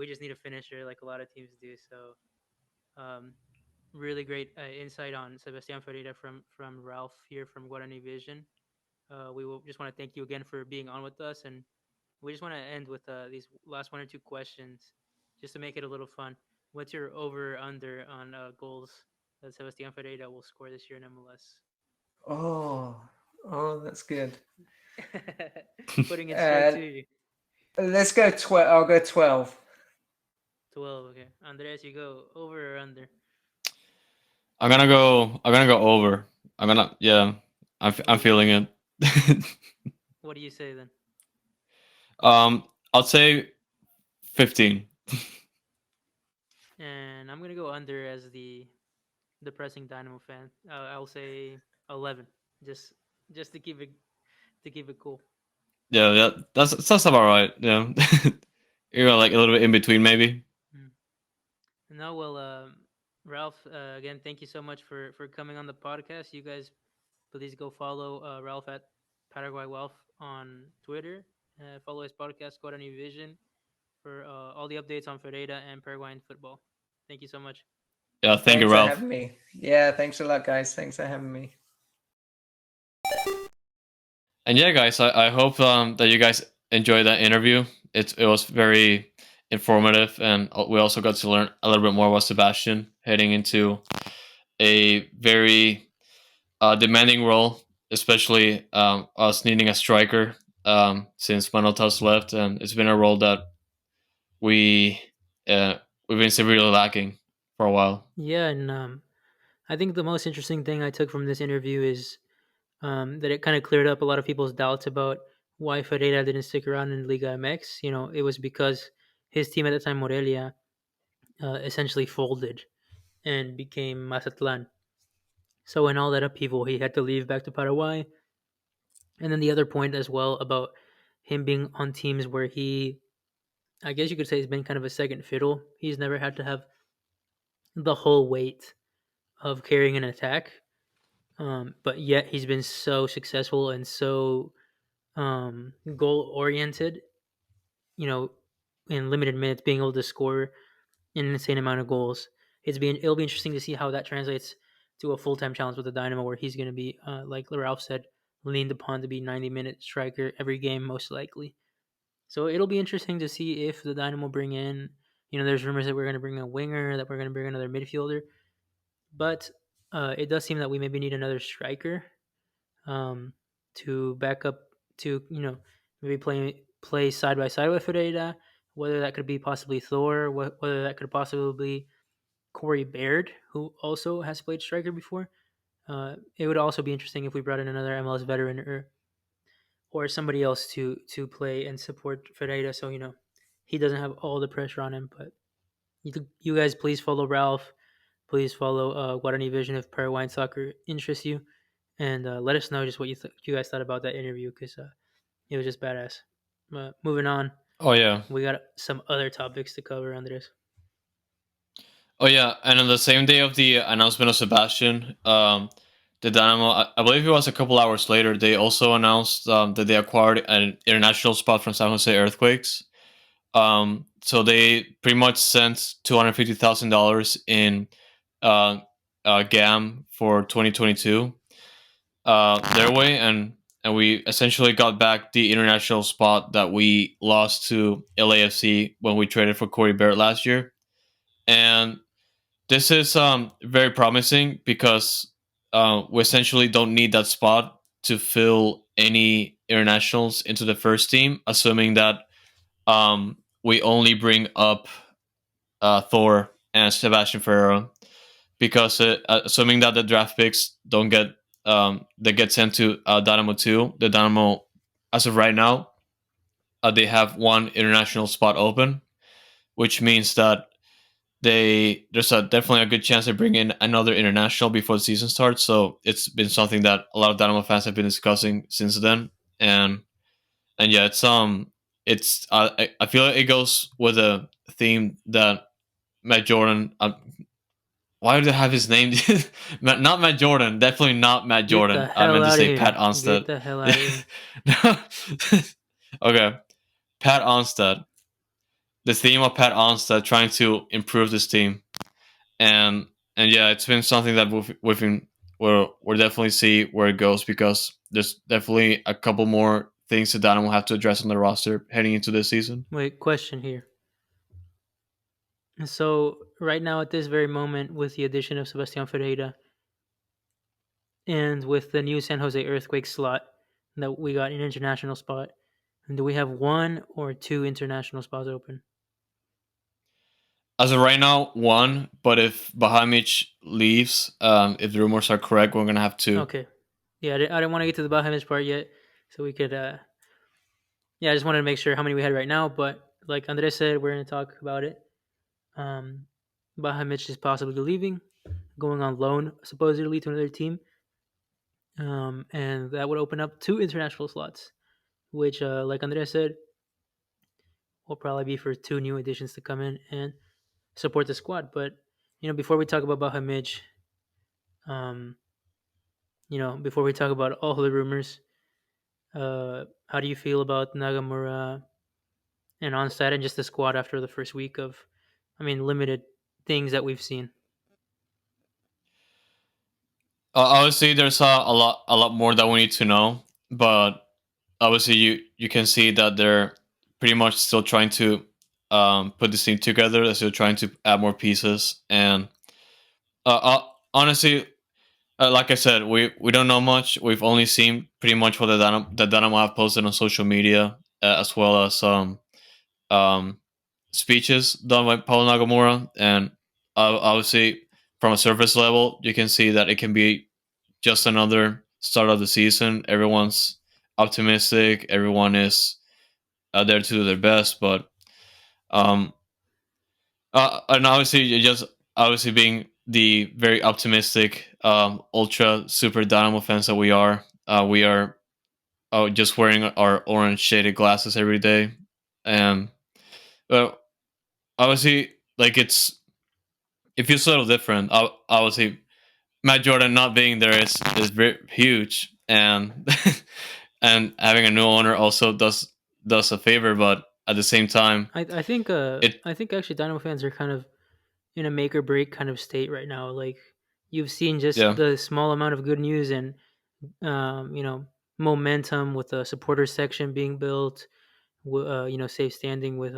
just need a finisher, like a lot of teams do. So, um, really great insight on Sebastian Ferreira from Ralph here from Guarani Vision. We will just want to thank you again for being on with us, and we just want to end with these last one or two questions, just to make it a little fun. What's your over under on goals that Sebastian Ferreira will score this year in MLS? Oh, oh, that's good. Putting it straight Uh, to you. let's go 12. I'll go 12. 12. Okay, Andres, you go over or under? I'm gonna go over. Yeah. I'm Ooh. feeling it. What do you say then? I'll say 15. And I'm gonna go under as the depressing Dynamo fan. I'll say 11. Just just to keep it cool. Yeah, that's about right. Yeah, you're like a little bit in between, maybe. Mm. No, well, Ralph, again, thank you so much for coming on the podcast. You guys, please go follow Ralph at Paraguay Wealth on Twitter. Follow his podcast, Guarani Vision, for all the updates on Ferreira and Paraguayan football. Thank you so much. Yeah, thank you, Thanks for Ralph. having me. Yeah, thanks a lot, guys. Thanks for having me. And yeah, guys, I hope that you guys enjoyed that interview. It was very informative, and we also got to learn a little bit more about Sebastian heading into a very demanding role, especially us needing a striker since Manotas left, and it's been a role that we uh, we've been severely lacking for a while. Yeah, and I think the most interesting thing I took from this interview is that it kind of cleared up a lot of people's doubts about why Ferreira didn't stick around in Liga MX. You know, it was because his team at the time, Morelia, essentially folded and became Mazatlan. So in all that upheaval, he had to leave back to Paraguay. And then the other point as well about him being on teams where he, I guess you could say, has been kind of a second fiddle. He's never had to have the whole weight of carrying an attack, but yet he's been so successful and so goal oriented. You know, in limited minutes, being able to score an insane amount of goals. It'll be interesting to see how that translates to a full time challenge with the Dynamo, where he's going to be, like Ralph said, leaned upon to be 90-minute striker every game, most likely. So it'll be interesting to see if the Dynamo bring in. You know, there's rumors that we're going to bring a winger, that we're going to bring another midfielder, but it does seem that we maybe need another striker, um, to back up, to maybe play side by side with Ferreira. Whether that could be possibly Thor, whether that could possibly be Corey Baird, who also has played striker before. It would also be interesting if we brought in another MLS veteran, or somebody else to play and support Ferreira, so he doesn't have all the pressure on him. But you guys, please follow Ralph. Please follow Guarani Vision if Paraguayan soccer interests you, and let us know just what you guys thought about that interview, because it was just badass. Moving on, Oh yeah, we got some other topics to cover, Andres. oh yeah, and on the same day of the announcement of Sebastian, the Dynamo, I believe it was a couple hours later, they also announced that they acquired an international spot from San Jose Earthquakes. So they pretty much sent $250,000 in uh, GAM for 2022 their way, and we essentially got back the international spot that we lost to LAFC when we traded for Corey Barrett last year. And this is very promising because we essentially don't need that spot to fill any internationals into the first team, assuming that we only bring up Thor and Sebastian Ferreira, because assuming that the draft picks don't get they get sent to Dynamo 2, the Dynamo, as of right now, they have one international spot open, which means that there's definitely a good chance they bring in another international before the season starts. So it's been something that a lot of Dynamo fans have been discussing since then, and yeah, it's I feel like it goes with a theme that Matt Jordan. Why do they have his name? Not Matt Jordan. Definitely not Matt Get the Jordan. I hell meant to out of say Pat here! Onstad. Get the hell out of here! Okay, Pat Onstad. The theme of Pat Onstad trying to improve this team, and yeah, it's been something that we've been we'll definitely see where it goes, because there's definitely a couple more things that Dynamo will have to address on the roster heading into this season. Wait, question here. So right now, at this very moment, with the addition of Sebastian Ferreira and with the new San Jose Earthquake slot that we got an international spot, do we have one or two international spots open? As of right now, one. But if Bahamic leaves, if the rumors are correct, we're gonna have two. Okay. Yeah, I didn't want to get to the Bahamas part yet, so we could. Yeah, I just wanted to make sure how many we had right now. But like Andres said, we're going to talk about it. Um, Bahamic is possibly leaving, going on loan supposedly to another team. and that would open up 2 international slots, which, like Andrea said, will probably be for 2 new additions to come in and support the squad. But before we talk about Bahamij, um, before we talk about all the rumors, how do you feel about Nagamura and Onstad and just the squad after the first week of, limited things that we've seen? Obviously, there's a lot more that we need to know, but obviously, you can see that they're pretty much still trying to put this team together. They're still trying to add more pieces, and honestly, like I said, we don't know much. We've only seen pretty much what the Dynamo have posted on social media, as well as um, speeches done by Paulo Nagamura, and obviously from a surface level, you can see that it can be just another start of the season. Everyone's optimistic. Everyone is there to do their best, but um, and obviously you just obviously being the very optimistic, ultra super Dynamo fans that we are just wearing our orange shaded glasses every day, and well, obviously like it feels a little different. Obviously, Matt Jordan not being there is very huge, and and having a new owner also does a favor, but at the same time, it I think actually Dynamo fans are kind of in a make or break kind of state right now. Like, you've seen just yeah. the small amount of good news and momentum with the supporter section being built, safe standing with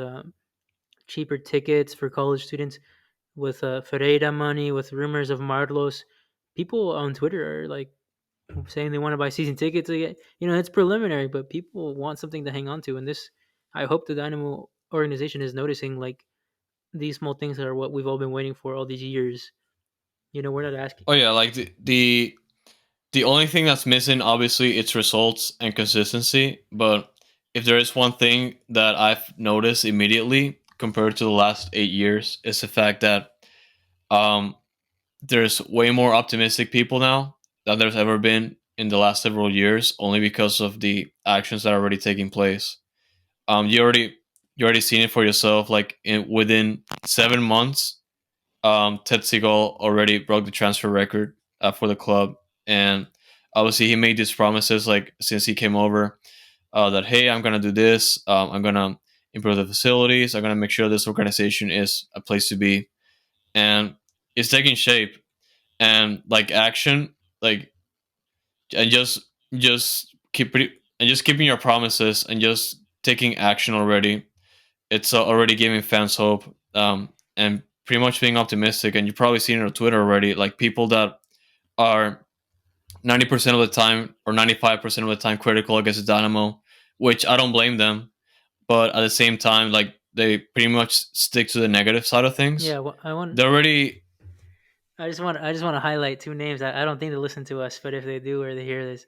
cheaper tickets for college students, with Ferreira money, with rumors of Marlos. People on Twitter are like saying they want to buy season tickets again. It's preliminary, but people want something to hang on to. And this, I hope the Dynamo organization is noticing, like, these small things are what we've all been waiting for all these years. We're not asking. Oh yeah, like the only thing that's missing, obviously, it's results and consistency. But if there is one thing that I've noticed immediately compared to the last 8 years, is the fact that um, there's way more optimistic people now than there's ever been in the last several years, only because of the actions that are already taking place. You already seen it for yourself. Like within 7 months, Ted Seagal already broke the transfer record for the club, and obviously he made these promises like since he came over, that hey, I'm gonna do this, I'm gonna improve the facilities, I'm gonna make sure this organization is a place to be, and it's taking shape, and like action, like and just and just keeping your promises and just taking action already. It's already giving fans hope, and pretty much being optimistic. And you've probably seen it on Twitter already, like people that are 90% of the time or 95% of the time critical against the Dynamo, which I don't blame them. But at the same time, like they pretty much stick to the negative side of things. Yeah, well, They're already, I just want to highlight 2 names. I don't think they listen to us, but if they do or they hear this,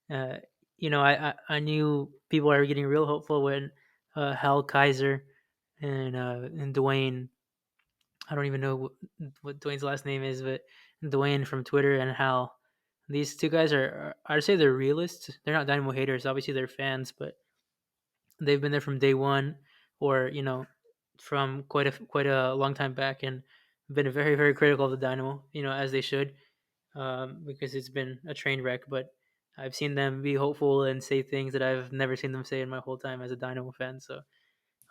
uh, I knew people are getting real hopeful when Hal Kaiser and Dwayne. I don't even know what Dwayne's last name is, but Dwayne from Twitter and Hal. These 2 guys I'd say they're realists. They're not Dynamo haters. Obviously, they're fans, but they've been there from day one, or from quite a long time back, and been very very critical of the Dynamo. As they should, because it's been a train wreck. But I've seen them be hopeful and say things that I've never seen them say in my whole time as a Dynamo fan. So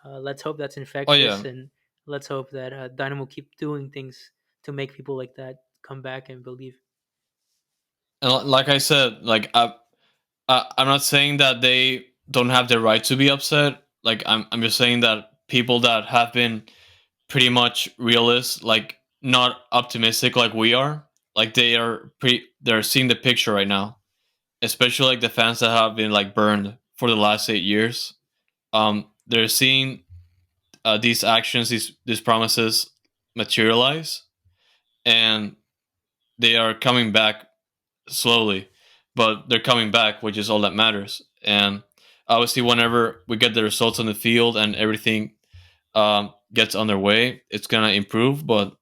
let's hope that's oh infectious, yeah, and let's hope that Dynamo keep doing things to make people like that come back and believe. and like I said, like I'm not saying that they don't have the right to be upset. Like I'm just saying that people that have been pretty much realist, like not optimistic like we are, like they're seeing the picture right now. Especially like the fans that have been like burned for the last 8 years. They're seeing these actions, these promises materialize, and they are coming back slowly, but they're coming back, which is all that matters. And obviously, whenever we get the results on the field and everything gets on their way, it's gonna improve. But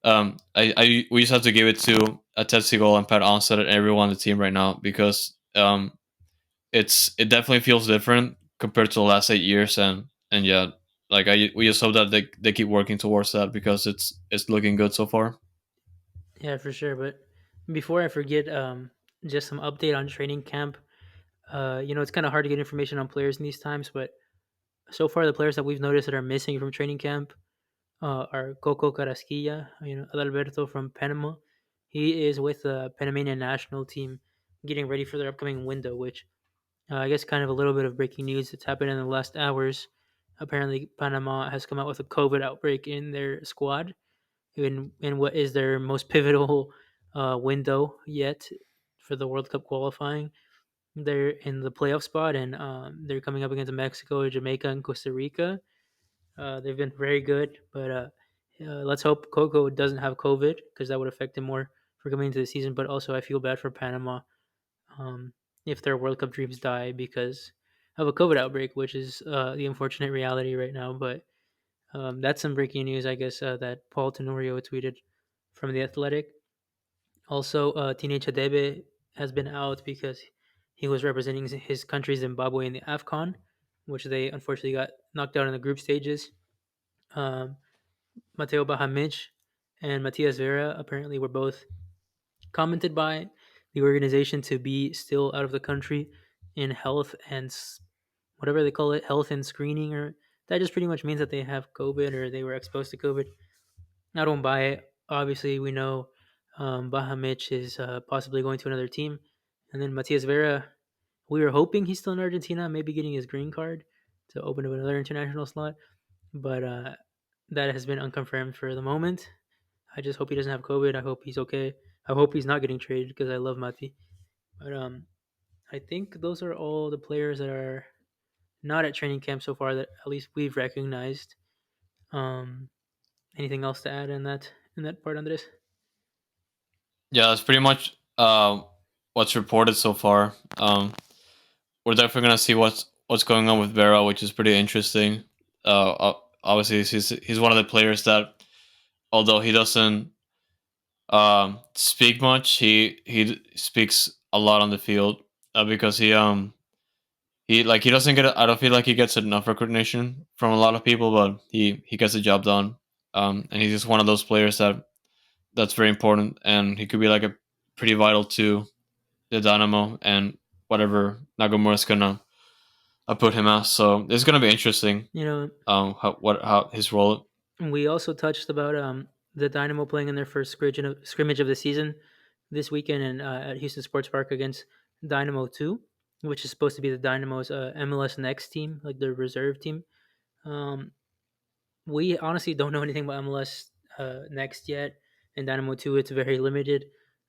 we just have to give it to Tetsugo and Pat Onset and everyone on the team right now because it definitely feels different compared to the last 8 years and yeah, like we just hope that they keep working towards that because it's looking good so far. Yeah, for sure. But before I forget, just some update on training camp. It's kind of hard to get information on players in these times, but so far the players that we've noticed that are missing from training camp are Coco Carrasquilla, Adalberto from Panama. He is with the Panamanian national team getting ready for their upcoming window, which I guess kind of a little bit of breaking news that's happened in the last hours. Apparently, Panama has come out with a COVID outbreak in their squad in what is their most pivotal window yet for the World Cup qualifying. They're in the playoff spot, and they're coming up against Mexico, Jamaica, and Costa Rica. They've been very good, but let's hope Coco doesn't have COVID because that would affect him more for coming into the season. But also, I feel bad for Panama um, if their World Cup dreams die because of a COVID outbreak, which is the unfortunate reality right now. But that's some breaking news, I guess, that Paul Tenorio tweeted from The Athletic. Also, Teenage Hadebe has been out because he was representing his country Zimbabwe in the AFCON, which they unfortunately got knocked out in the group stages. Um, Mateo Bahamic and Matias Vera apparently were both commented by the organization to be still out of the country in health and whatever they call it, health and screening, or that just pretty much means that they have COVID or they were exposed to COVID. I don't buy it. Obviously, we know Bahamic is possibly going to another team, and then Matias Vera. We were hoping he's still in Argentina, maybe getting his green card to open up another international slot, but that has been unconfirmed for the moment. I just hope he doesn't have COVID. I hope he's okay. I hope he's not getting traded because I love Mati. But I think those are all the players that are not at training camp so far that at least we've recognized. Um, Anything else to add in that part, Andres? Yeah, that's pretty much what's reported so far. We're definitely gonna see what's going on with Vera, which is pretty interesting. Obviously, he's one of the players that, although he doesn't speak much, he speaks a lot on the field because he doesn't get. I don't feel like he gets enough recognition from a lot of people, but he gets the job done. And he's just one of those players that's very important, and he could be like a pretty vital to the Dynamo and whatever Nagamura's gonna put him as. So it's gonna be interesting. You know, How his role. we also touched about the Dynamo playing in their first scrimmage of the season this weekend at Houston Sports Park against Dynamo 2, which is supposed to be the Dynamo's MLS Next team, like their reserve team. Um, we honestly don't know anything about MLS Next yet. And Dynamo 2, it's very limited.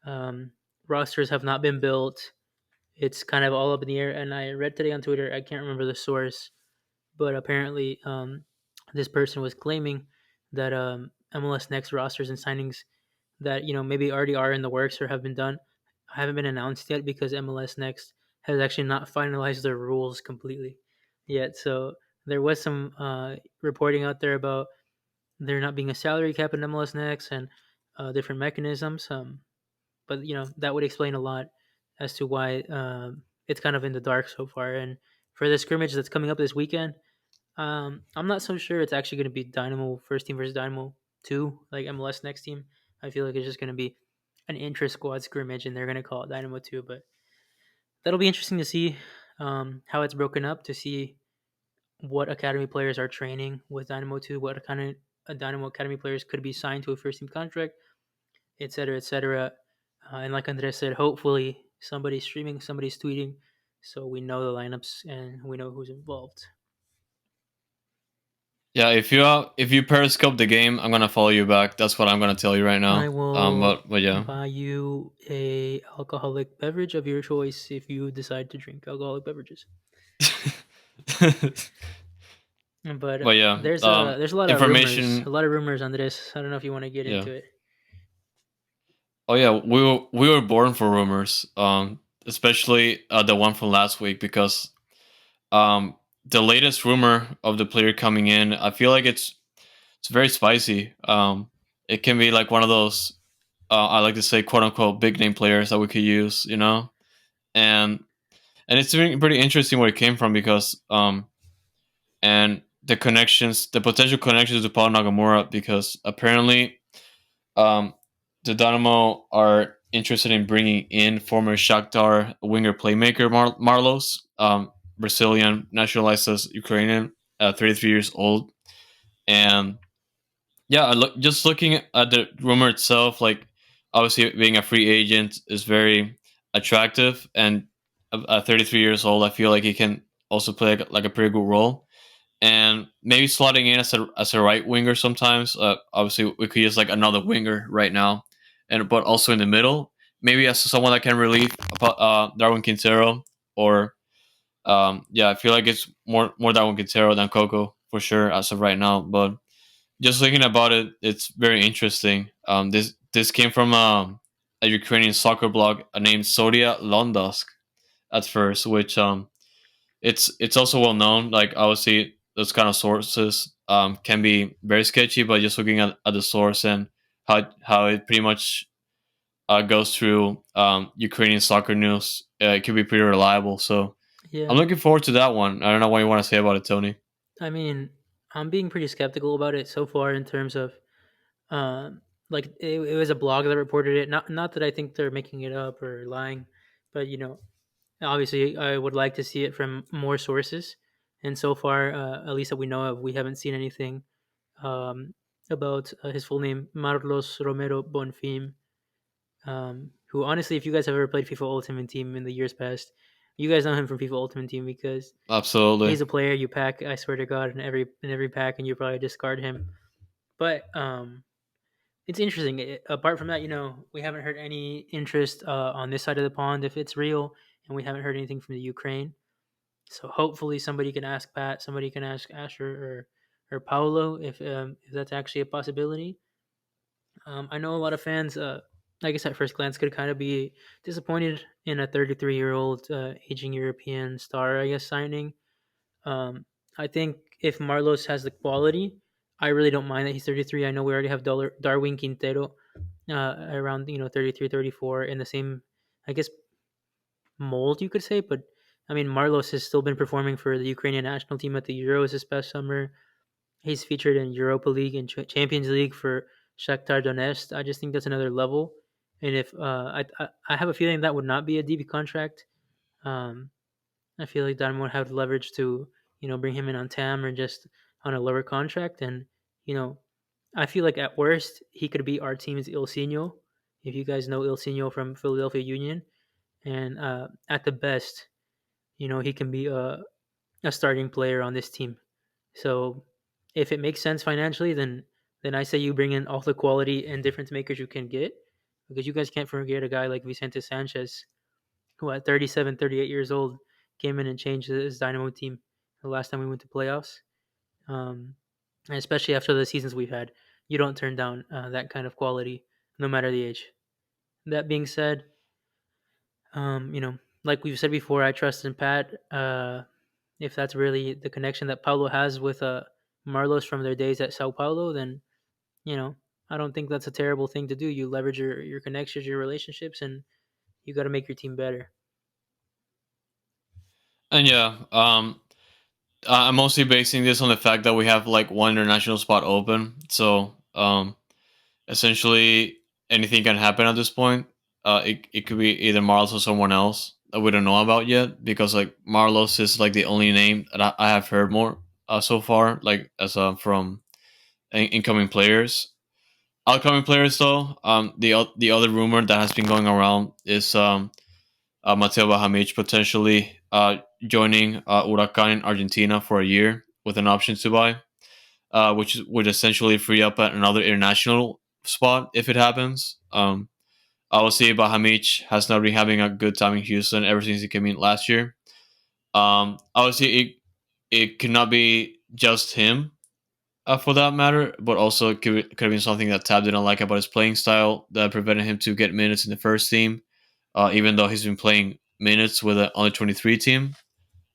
Um, Rosters have not been built. It's kind of all up in the air. And I read today on Twitter, I can't remember the source, but apparently this person was claiming that MLS Next rosters and signings that maybe already are in the works or have been done haven't been announced yet because MLS Next has actually not finalized their rules completely yet. So there was some reporting out there about there not being a salary cap in MLS Next and different mechanisms. But that would explain a lot as to why it's kind of in the dark so far. And for the scrimmage that's coming up this weekend, I'm not so sure it's actually going to be Dynamo first team versus Dynamo 2, like MLS Next team. I feel like it's just going to be an intra squad scrimmage, and they're going to call it Dynamo 2. But that'll be interesting to see how it's broken up, to see what academy players are training with Dynamo 2, what kind of Dynamo academy players could be signed to a first team contract, et cetera, et cetera. And like Andres said, hopefully somebody's streaming, somebody's tweeting, so we know the lineups and we know who's involved. Yeah, if you periscope the game, I'm gonna follow you back. That's what I'm gonna tell you right I now. will But yeah. buy you a alcoholic beverage of your choice if you decide to drink alcoholic beverages. But But yeah, there's information. a lot of rumors on this. I don't know if you want to get Yeah. into it. Oh yeah, we were born for rumors. Especially the one from last week because um the latest rumor of the player coming in, I feel like it's very spicy. It can be like one of those I like to say quote unquote big name players that we could use, and it's pretty interesting where it came from because and the potential connections to Paul Nagamura because apparently um the Dynamo are interested in bringing in former Shakhtar winger playmaker Marlos, Brazilian, naturalized as Ukrainian, 33 years old, and yeah, just looking at the rumor itself, like obviously being a free agent is very attractive, and at 33 years old, I feel like he can also play like a pretty good role, and maybe slotting in as a right winger sometimes. Obviously, we could use like another winger right now, and but also in the middle, maybe as someone that can relieve Darwin Quintero or yeah, I feel like it's more Darwin Quintero than Coco for sure as of right now, but just thinking about it, it's very interesting. This came from a Ukrainian soccer blog named Soria Londosk at first, which it's also well known. Like obviously, those kind of sources can be very sketchy, but just looking at the source and how it pretty much goes through Ukrainian soccer news, it could be pretty reliable. So I'm Yeah, looking forward to that one. I don't know what you want to say about it, Tony. I mean, I'm being pretty skeptical about it so far in terms of like it was a blog that reported it. Not that I think they're making it up or lying, but obviously I would like to see it from more sources. And so far, at least that we know of, we haven't seen anything um, about his full name, Marlos Romero Bonfim. Who honestly, if you guys have ever played FIFA Ultimate Team in the years past, you guys know him from FIFA Ultimate Team because Absolutely. he's a player you pack. I swear to God, in every pack, and you probably discard him. But it's interesting. Apart from that, we haven't heard any interest on this side of the pond if it's real, and we haven't heard anything from the Ukraine. So hopefully, somebody can ask Pat, somebody can ask Asher or Paolo if that's actually a possibility. I know a lot of fans, I guess at first glance, could kind of be disappointed in a 33-year-old aging European star, I guess, signing. Um, I think if Marlos has the quality, I really don't mind that he's 33. I know we already have Darwin Quintero around 33, 34 in the same, I guess, mold you could say. But I mean, Marlos has still been performing for the Ukrainian national team at the Euros this past summer. He's featured in Europa League and Champions League for Shakhtar Donetsk. I just think that's another level. And if I have a feeling that would not be a DB contract. Um, I feel like Dynamo would have leverage to bring him in on TAM or just on a lower contract. And you know, I feel like at worst he could be our team's Ilsinho, if you guys know Ilsinho from Philadelphia Union. And at the best, he can be a starting player on this team. So if it makes sense financially, then I say you bring in all the quality and difference makers you can get, because you guys can't forget a guy like Vicente Sanchez, who at 37, 38 years old came in and changed his Dynamo team the last time we went to playoffs. Um, and especially after the seasons we've had, you don't turn down that kind of quality, no matter the age. That being said, like we've said before, I trust in Pat. If that's really the connection that Paulo has with Marlos from their days at Sao Paulo, then you know I don't think that's a terrible thing to do. You leverage your connections, your relationships, and you got to make your team better. And yeah, I'm mostly basing this on the fact that we have like one international spot open. So essentially, anything can happen at this point. It could be either Marlos or someone else that we don't know about yet, because like Marlos is like the only name that I have heard more so far, like as from incoming players. Outcoming players though, the other rumor that has been going around is Mateo Bahamic potentially joining Huracan in Argentina for a year with an option to buy, which would essentially free up another international spot if it happens. Obviously, Bahamic has not been having a good time in Houston ever since he came in last year. Obviously, it could not be just him for that matter, but also could have been something that Tab didn't like about his playing style that prevented him to get minutes in the first team, even though he's been playing minutes with an under 23 team.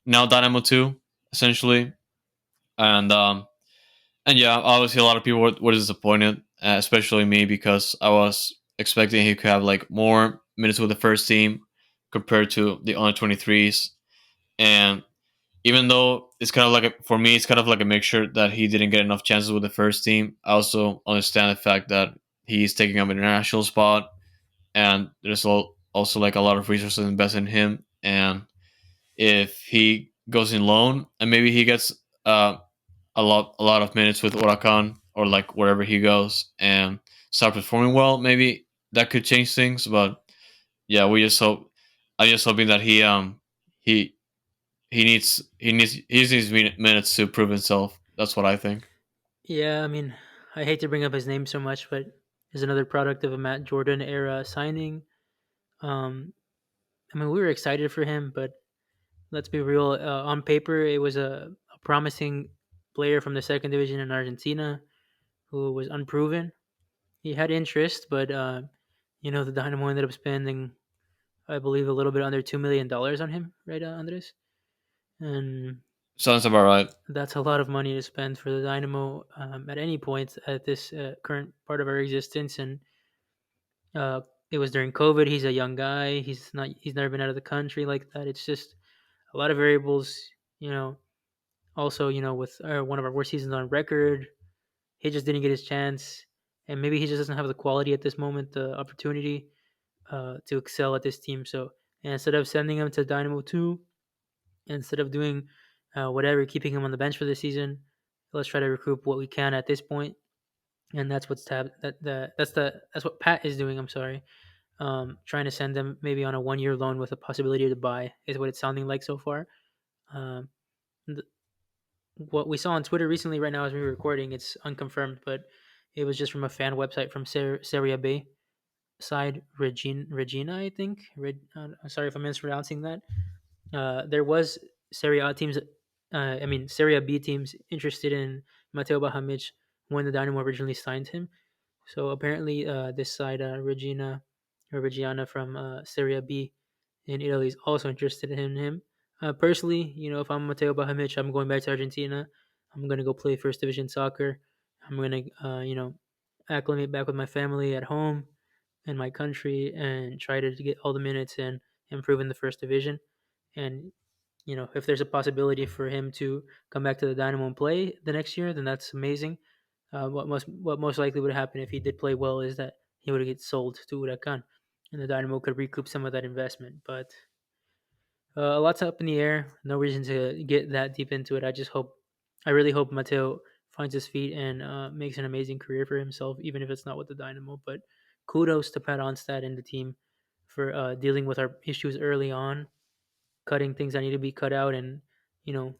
Now Dynamo 2, essentially. And and yeah, obviously a lot of people were disappointed, especially me, because I was expecting he could have like more minutes with the first team compared to the under 23s. And even though it's kind of like for me, it's kind of like a mixture that he didn't get enough chances with the first team. I also understand the fact that he's taking up an international spot, and there's also like a lot of resources invested in him. And if he goes in loan and maybe he gets a lot of minutes with Huracan or like wherever he goes and start performing well, maybe that could change things. But yeah, we just hope. I'm just hoping that he he needs minutes to prove himself. That's what I think. Yeah, I mean, I hate to bring up his name so much, but is another product of a Matt Jordan era signing. Um, I mean, we were excited for him, but let's be real. On paper, it was a promising player from the second division in Argentina who was unproven. He had interest, but the Dynamo ended up spending, I believe, a little bit under $2 million on him, right, Andres? And Sounds about right. that's a lot of money to spend for the Dynamo at any point at this current part of our existence. And uh, it was during COVID. He's a young guy. He's not. He's never been out of the country like that. It's just a lot of variables. You know. Also, with one of our worst seasons on record, he just didn't get his chance, and maybe he just doesn't have the quality at this moment, the opportunity to excel at this team. So instead of sending him to Dynamo 2, instead of doing whatever, keeping him on the bench for the season, let's try to recoup what we can at this point. And that's what's that's what Pat is doing. I'm sorry, trying to send them maybe on a 1 year loan with a possibility to buy is what it's sounding like so far. Um, th- what we saw on Twitter recently, right now as we were recording, it's unconfirmed, but it was just from a fan website from Serie B side, Regina, I think. Sorry if I'm mispronouncing that. There was Serie A teams, Serie B teams interested in Mateo Bahamic when the Dynamo originally signed him. So apparently, this side, Reggiana from Serie B in Italy is also interested in him. Personally, if I'm Mateo Bahamic, I'm going back to Argentina. I'm going to go play first division soccer. I'm going to, acclimate back with my family at home in my country and try to get all the minutes and improve in the first division. And if there's a possibility for him to come back to the Dynamo and play the next year, then that's amazing. What most likely would happen if he did play well is that he would get sold to Huracan, and the Dynamo could recoup some of that investment. But a lot's up in the air. No reason to get that deep into it. I really hope Mateo finds his feet and makes an amazing career for himself, even if it's not with the Dynamo. But kudos to Pat Onstad and the team for dealing with our issues early on, cutting things that need to be cut out, and you know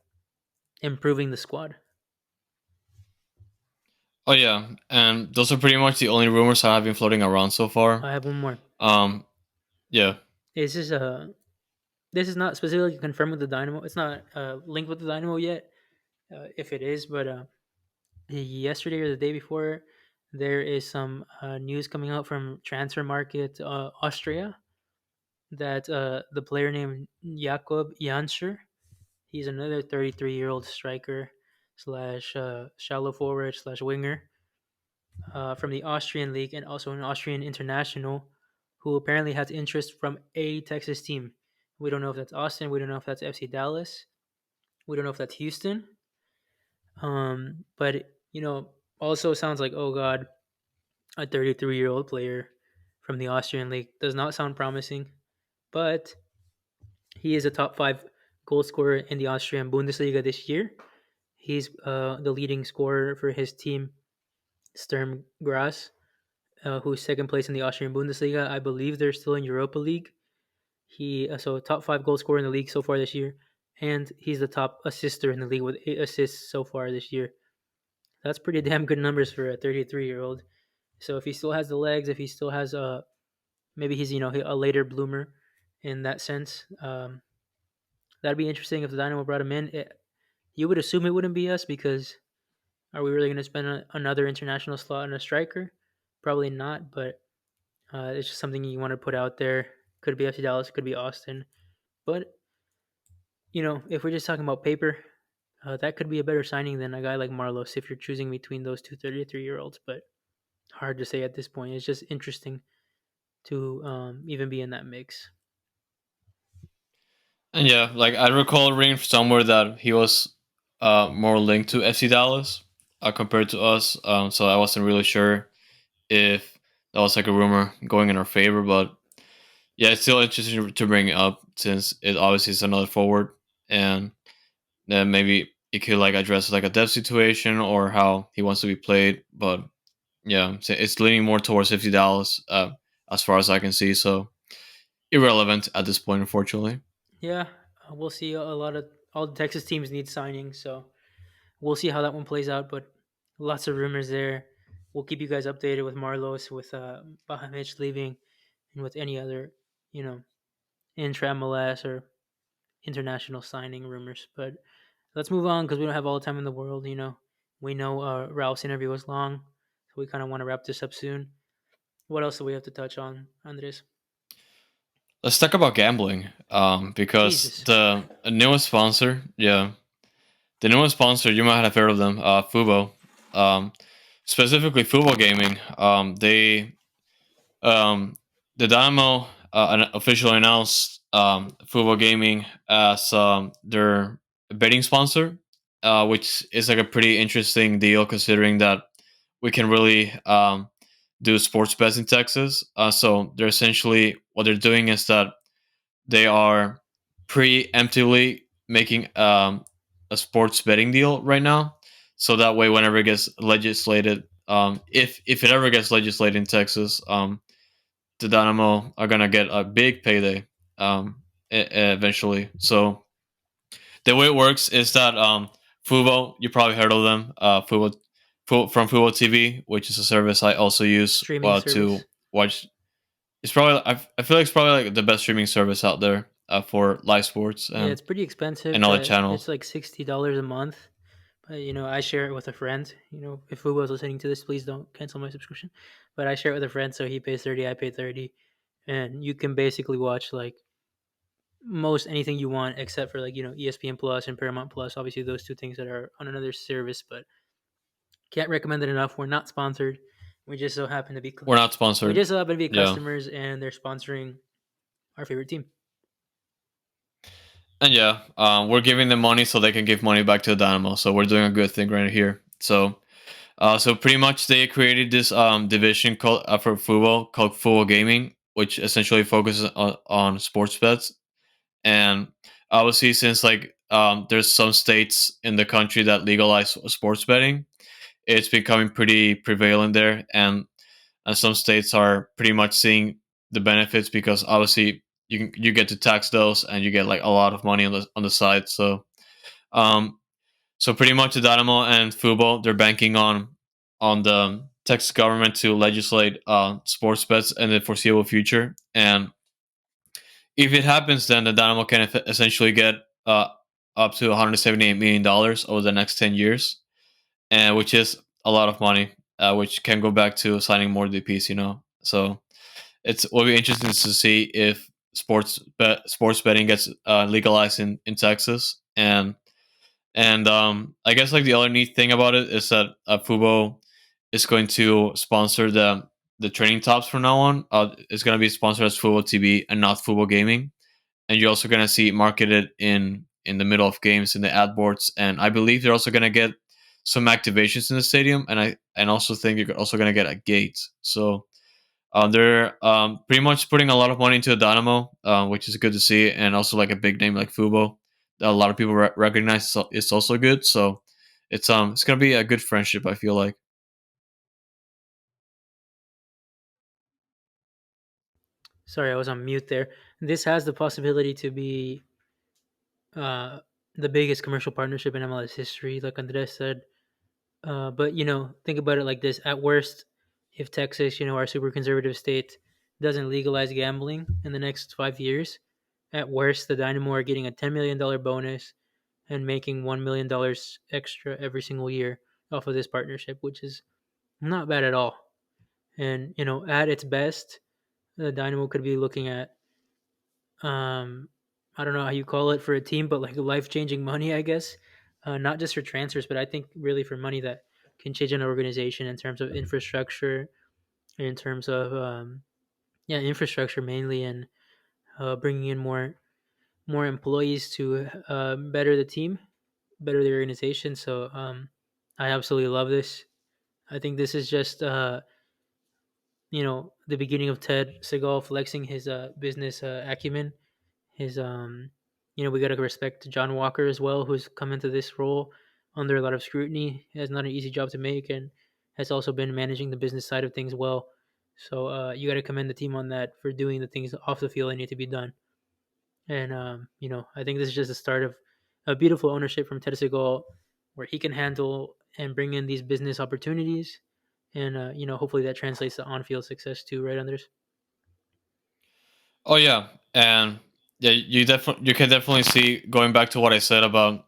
improving the squad. Oh yeah, and those are pretty much the only rumors that have been floating around so far. I have one more. Um, yeah. This is this is not specifically confirmed with the Dynamo. It's not linked with the Dynamo yet. If it is, but yesterday or the day before, there is some news coming out from Transfer Market Austria that the player named Jakob Janscher, he's another 33-year-old striker slash shallow forward slash winger from the Austrian league and also an Austrian international, who apparently has interest from a Texas team. We don't know if that's Austin. We don't know if that's FC Dallas. We don't know if that's Houston. But also sounds like, oh god, a 33-year-old player from the Austrian league does not sound promising. But he is a top five goal scorer in the Austrian Bundesliga this year. He's the leading scorer for his team, Sturm Graz, who's second place in the Austrian Bundesliga. I believe they're still in Europa League. He so top five goal scorer in the league so far this year, and he's the top assister in the league with 8 assists so far this year. That's pretty damn good numbers for a 33-year-old. So if he still has the legs, if he still has maybe he's a later bloomer in that sense. That'd be interesting if the Dynamo brought him in. You would assume it wouldn't be us because are we really going to spend another international slot on a striker? Probably not, but it's just something you want to put out there. Could be FC Dallas, could be Austin, but if we're just talking about paper, that could be a better signing than a guy like Marlos if you're choosing between those two 33-year-olds. But hard to say at this point. It's just interesting. to even be in that mix. And yeah, like I recall reading somewhere that he was more linked to FC Dallas compared to us. So I wasn't really sure if that was like a rumor going in our favor, but yeah, it's still interesting to bring it up since it obviously is another forward, and then maybe it could like address like a depth situation or how he wants to be played. But yeah, so it's leaning more towards 50 Dallas as far as I can see. So irrelevant at this point, unfortunately. Yeah, we'll see. A lot of all the Texas teams need signings, so we'll see how that one plays out. But lots of rumors there. We'll keep you guys updated with Marlos, with Bahamic leaving, and with any other, you know, intra MLS or international signing rumors. But let's move on because we don't have all the time in the world. We know Ralph's interview was long, so we kind of want to wrap this up soon. What else do we have to touch on, Andres? Let's talk about gambling, because Jesus. the newest sponsor, yeah, the newest sponsor, you might have heard of them, Fubo, um, specifically Fubo Gaming. They the Dynamo officially announced Fubo Gaming as their betting sponsor, which is like a pretty interesting deal considering that we can really do sports bets in Texas. So they're essentially what they're doing is that they are preemptively making a sports betting deal right now. So that way, whenever it gets legislated, if it ever gets legislated in Texas, the Dynamo are gonna get a big payday eventually. So the way it works is that Fubo, you probably heard of them, from Fubo TV, which is a service I also use Streaming to service. watch. It's probably I feel like it's probably like the best streaming service out there for live sports Yeah, it's pretty expensive, and all the but it's channels. like $60 a month. But I share it with a friend. If Fubo is listening to this, please don't cancel my subscription. But I share it with a friend, so he pays 30, I pay 30, and you can basically watch like most anything you want, except for like ESPN Plus and Paramount Plus. Obviously, those two things that are on another service, but can't recommend it enough. We're not sponsored. We just so happen to be We're not we sponsored. just so happen to be Yeah. customers, and they're sponsoring our favorite team. And yeah, we're giving them money so they can give money back to the Dynamo. So we're doing a good thing right here. So pretty much they created this division called for Fubo called Fubo Gaming, which essentially focuses on sports bets. And obviously, since like there's some states in the country that legalize sports betting, it's becoming pretty prevalent there, and some states are pretty much seeing the benefits because obviously you get to tax those and you get like a lot of money on the side. Um, so pretty much the Dynamo and Fubo they're banking on the Texas government to legislate sports bets in the foreseeable future. And if it happens, then the Dynamo can essentially get up to $178 million over the next 10 years, and which is a lot of money, which can go back to signing more DPS. So it will be interesting to see if sports betting gets legalized in Texas, and I guess like the other neat thing about it is that Fubo is going to sponsor the training tops from now on. It's going to be sponsored as Fubo TV and not Fubo Gaming, and you're also going to see it marketed in the middle of games in the ad boards. And I believe they're also going to get some activations in the stadium, and also think you're also going to get a gate. So they're pretty much putting a lot of money into the Dynamo, which is good to see, and also like a big name like Fubo that a lot of people recognize is also good. So it's gonna be a good friendship. I feel like. Sorry, I was on mute there. This has the possibility to be uh, the biggest commercial partnership in MLS history, like Andres said. But think about it like this: at worst, if Texas, our super conservative state, doesn't legalize gambling in the next 5 years, at worst, the Dynamo are getting a $10 million bonus and making $1 million extra every single year off of this partnership, which is not bad at all. And at its best, the Dynamo could be looking at um, I don't know how you call it for a team, but like life changing money, I guess. Not just for transfers, but I think really for money that can change an organization in terms of infrastructure, in terms of yeah, infrastructure mainly, and bringing in more employees to better the team, better the organization. So I absolutely love this. I think this is just the beginning of Ted Segal flexing his business acumen. His we gotta respect John Walker as well, who's come into this role under a lot of scrutiny. He has not an easy job to make, and has also been managing the business side of things well. So you got to commend the team on that for doing the things off the field that need to be done. And I think this is just the start of a beautiful ownership from Ted Segal, where he can handle and bring in these business opportunities, and hopefully that translates to on-field success too, right, Anders? Oh yeah, and yeah, you can definitely see, going back to what I said about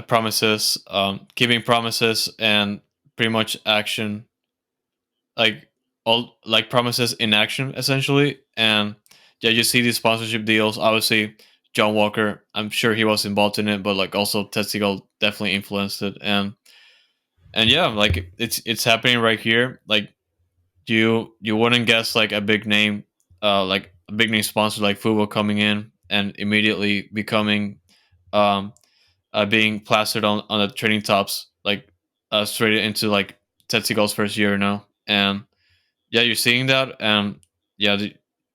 promises, keeping promises, and pretty much action, like all like promises in action essentially. And yeah, you see these sponsorship deals. Obviously, John Walker, I'm sure he was involved in it, but like also Ted Seagal definitely influenced it. And yeah, like it's happening right here. Like you wouldn't guess like a big name, like a big name sponsor like Fubo coming in and immediately becoming um being plastered on the trading tops, like straight into like Ted Seagal's first year now. And yeah, you're seeing that. And yeah,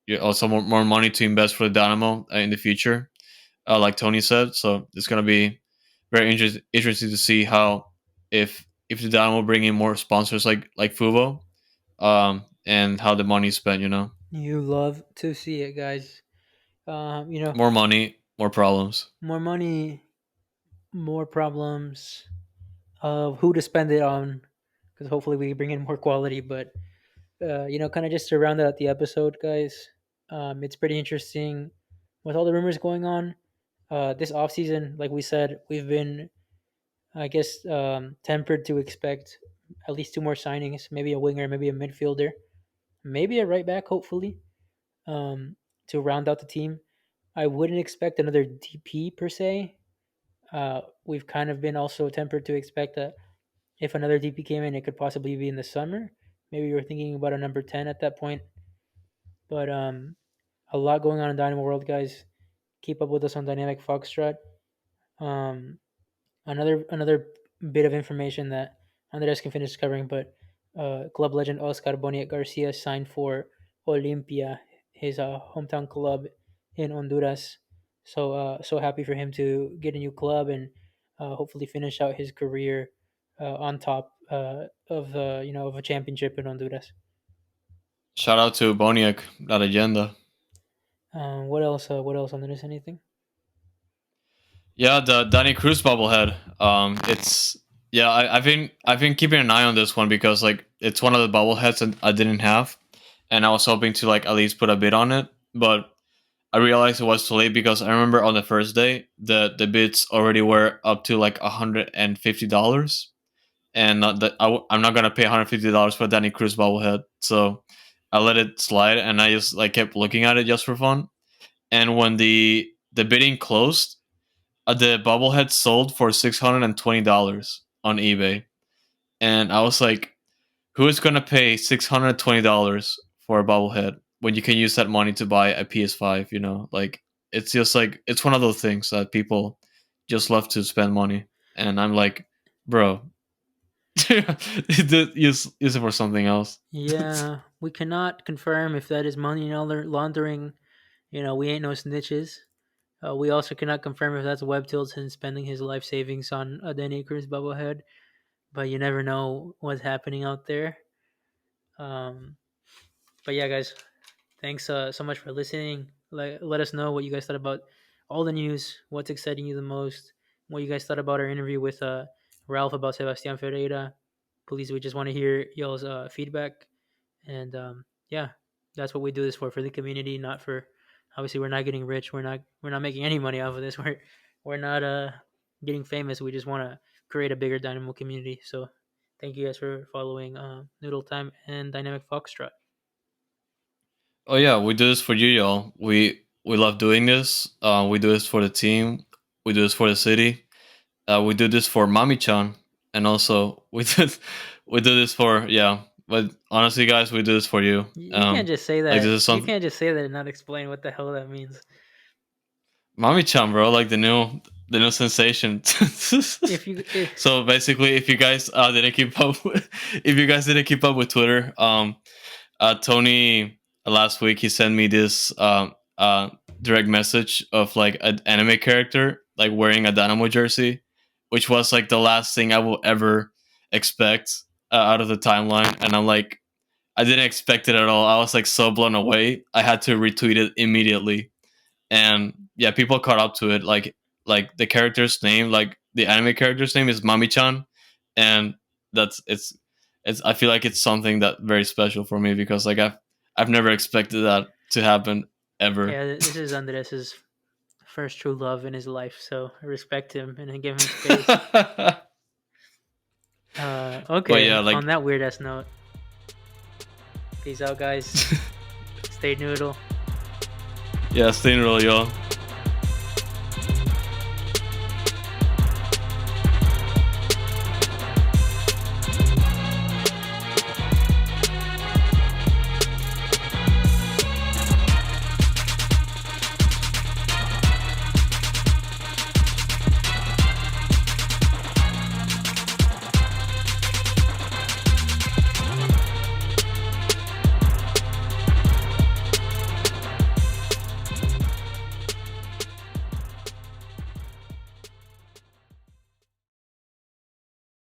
you also more money to invest for the Dynamo in the future, like Tony said. So it's gonna be very interesting to see how, if the Dynamo bring in more sponsors like Fubo, and how the money is spent. You love to see it, guys. More money, more problems. More money, more problems of who to spend it on, because hopefully we bring in more quality. But kind of just to round out the episode, guys, it's pretty interesting with all the rumors going on. This off season, like we said, we've been, I guess, tempered to expect at least two more signings, maybe a winger, maybe a midfielder, maybe a right back, hopefully, to round out the team. I wouldn't expect another DP per se. We've kind of been also tempered to expect that if another DP came in, it could possibly be in the summer. Maybe we were thinking about a number 10 at that point. But a lot going on in Dynamo World, guys. Keep up with us on Dynamic Foxtrot. Um, another bit of information that Andres can finish covering, but club legend Oscar Boniek Garcia signed for Olimpia, his hometown club in Honduras. So happy for him to get a new club and hopefully finish out his career on top of a championship in Honduras. Shout out to Boniek, La Leyenda. What else? What else, Andres? Anything? Yeah, the Danny Cruz bobblehead. It's yeah. I've been keeping an eye on this one because like it's one of the bobbleheads that I didn't have, and I was hoping to like at least put a bid on it, but I realized it was too late because I remember on the first day the bids already were up to like $150, and not that I'm not gonna pay $150 for Danny Cruz bobblehead, so I let it slide, and I just like kept looking at it just for fun. And when the bidding closed, the bobblehead sold for $620 on eBay, and I was like, "Who is gonna pay $620 for a bobblehead when you can use that money to buy a PS5?" Like it's just like it's one of those things that people just love to spend money, and I'm like, bro, use it for something else. Yeah, we cannot confirm if that is money laundering. We ain't no snitches. We also cannot confirm if that's Web Tilton spending his life savings on a Danny Cruz bobblehead, but you never know what's happening out there. Um, but yeah, guys, thanks so much for listening. Let us know what you guys thought about all the news. What's exciting you the most? What you guys thought about our interview with Ralph about Sebastian Ferreira? Please, we just want to hear y'all's feedback. And yeah, that's what we do this for the community, not for, obviously we're not getting rich. We're not making any money off of this. We're not getting famous. We just want to create a bigger Dynamo community. So thank you guys for following Noodle Time and Dynamic Foxtrot. Oh yeah, we do this for you, y'all. We love doing this. We do this for the team. We do this for the city. We do this for Mami-chan, and also we do this for, yeah. but honestly, guys, we do this for you. You can't just say that. Like, this is You something. can't just say that and not explain what the hell that means. Mami-chan, bro, like the new sensation. So basically, if you guys didn't keep up with Twitter, Tony last week he sent me this direct message of like an anime character like wearing a Dynamo jersey, which was like the last thing I will ever expect out of the timeline, and I'm like, I didn't expect it at all. I was like so blown away. I had to retweet it immediately, and yeah, people caught up to it. Like the character's name, like the anime character's name is Mami-chan, and that's it's. I feel like it's something that very special for me because like I've never expected that to happen ever. Yeah, this is Andres's first true love in his life, so I respect him and I give him space. Okay, yeah, like, on that weird ass note, peace out, guys. Stay noodle. Yeah, stay noodle, y'all.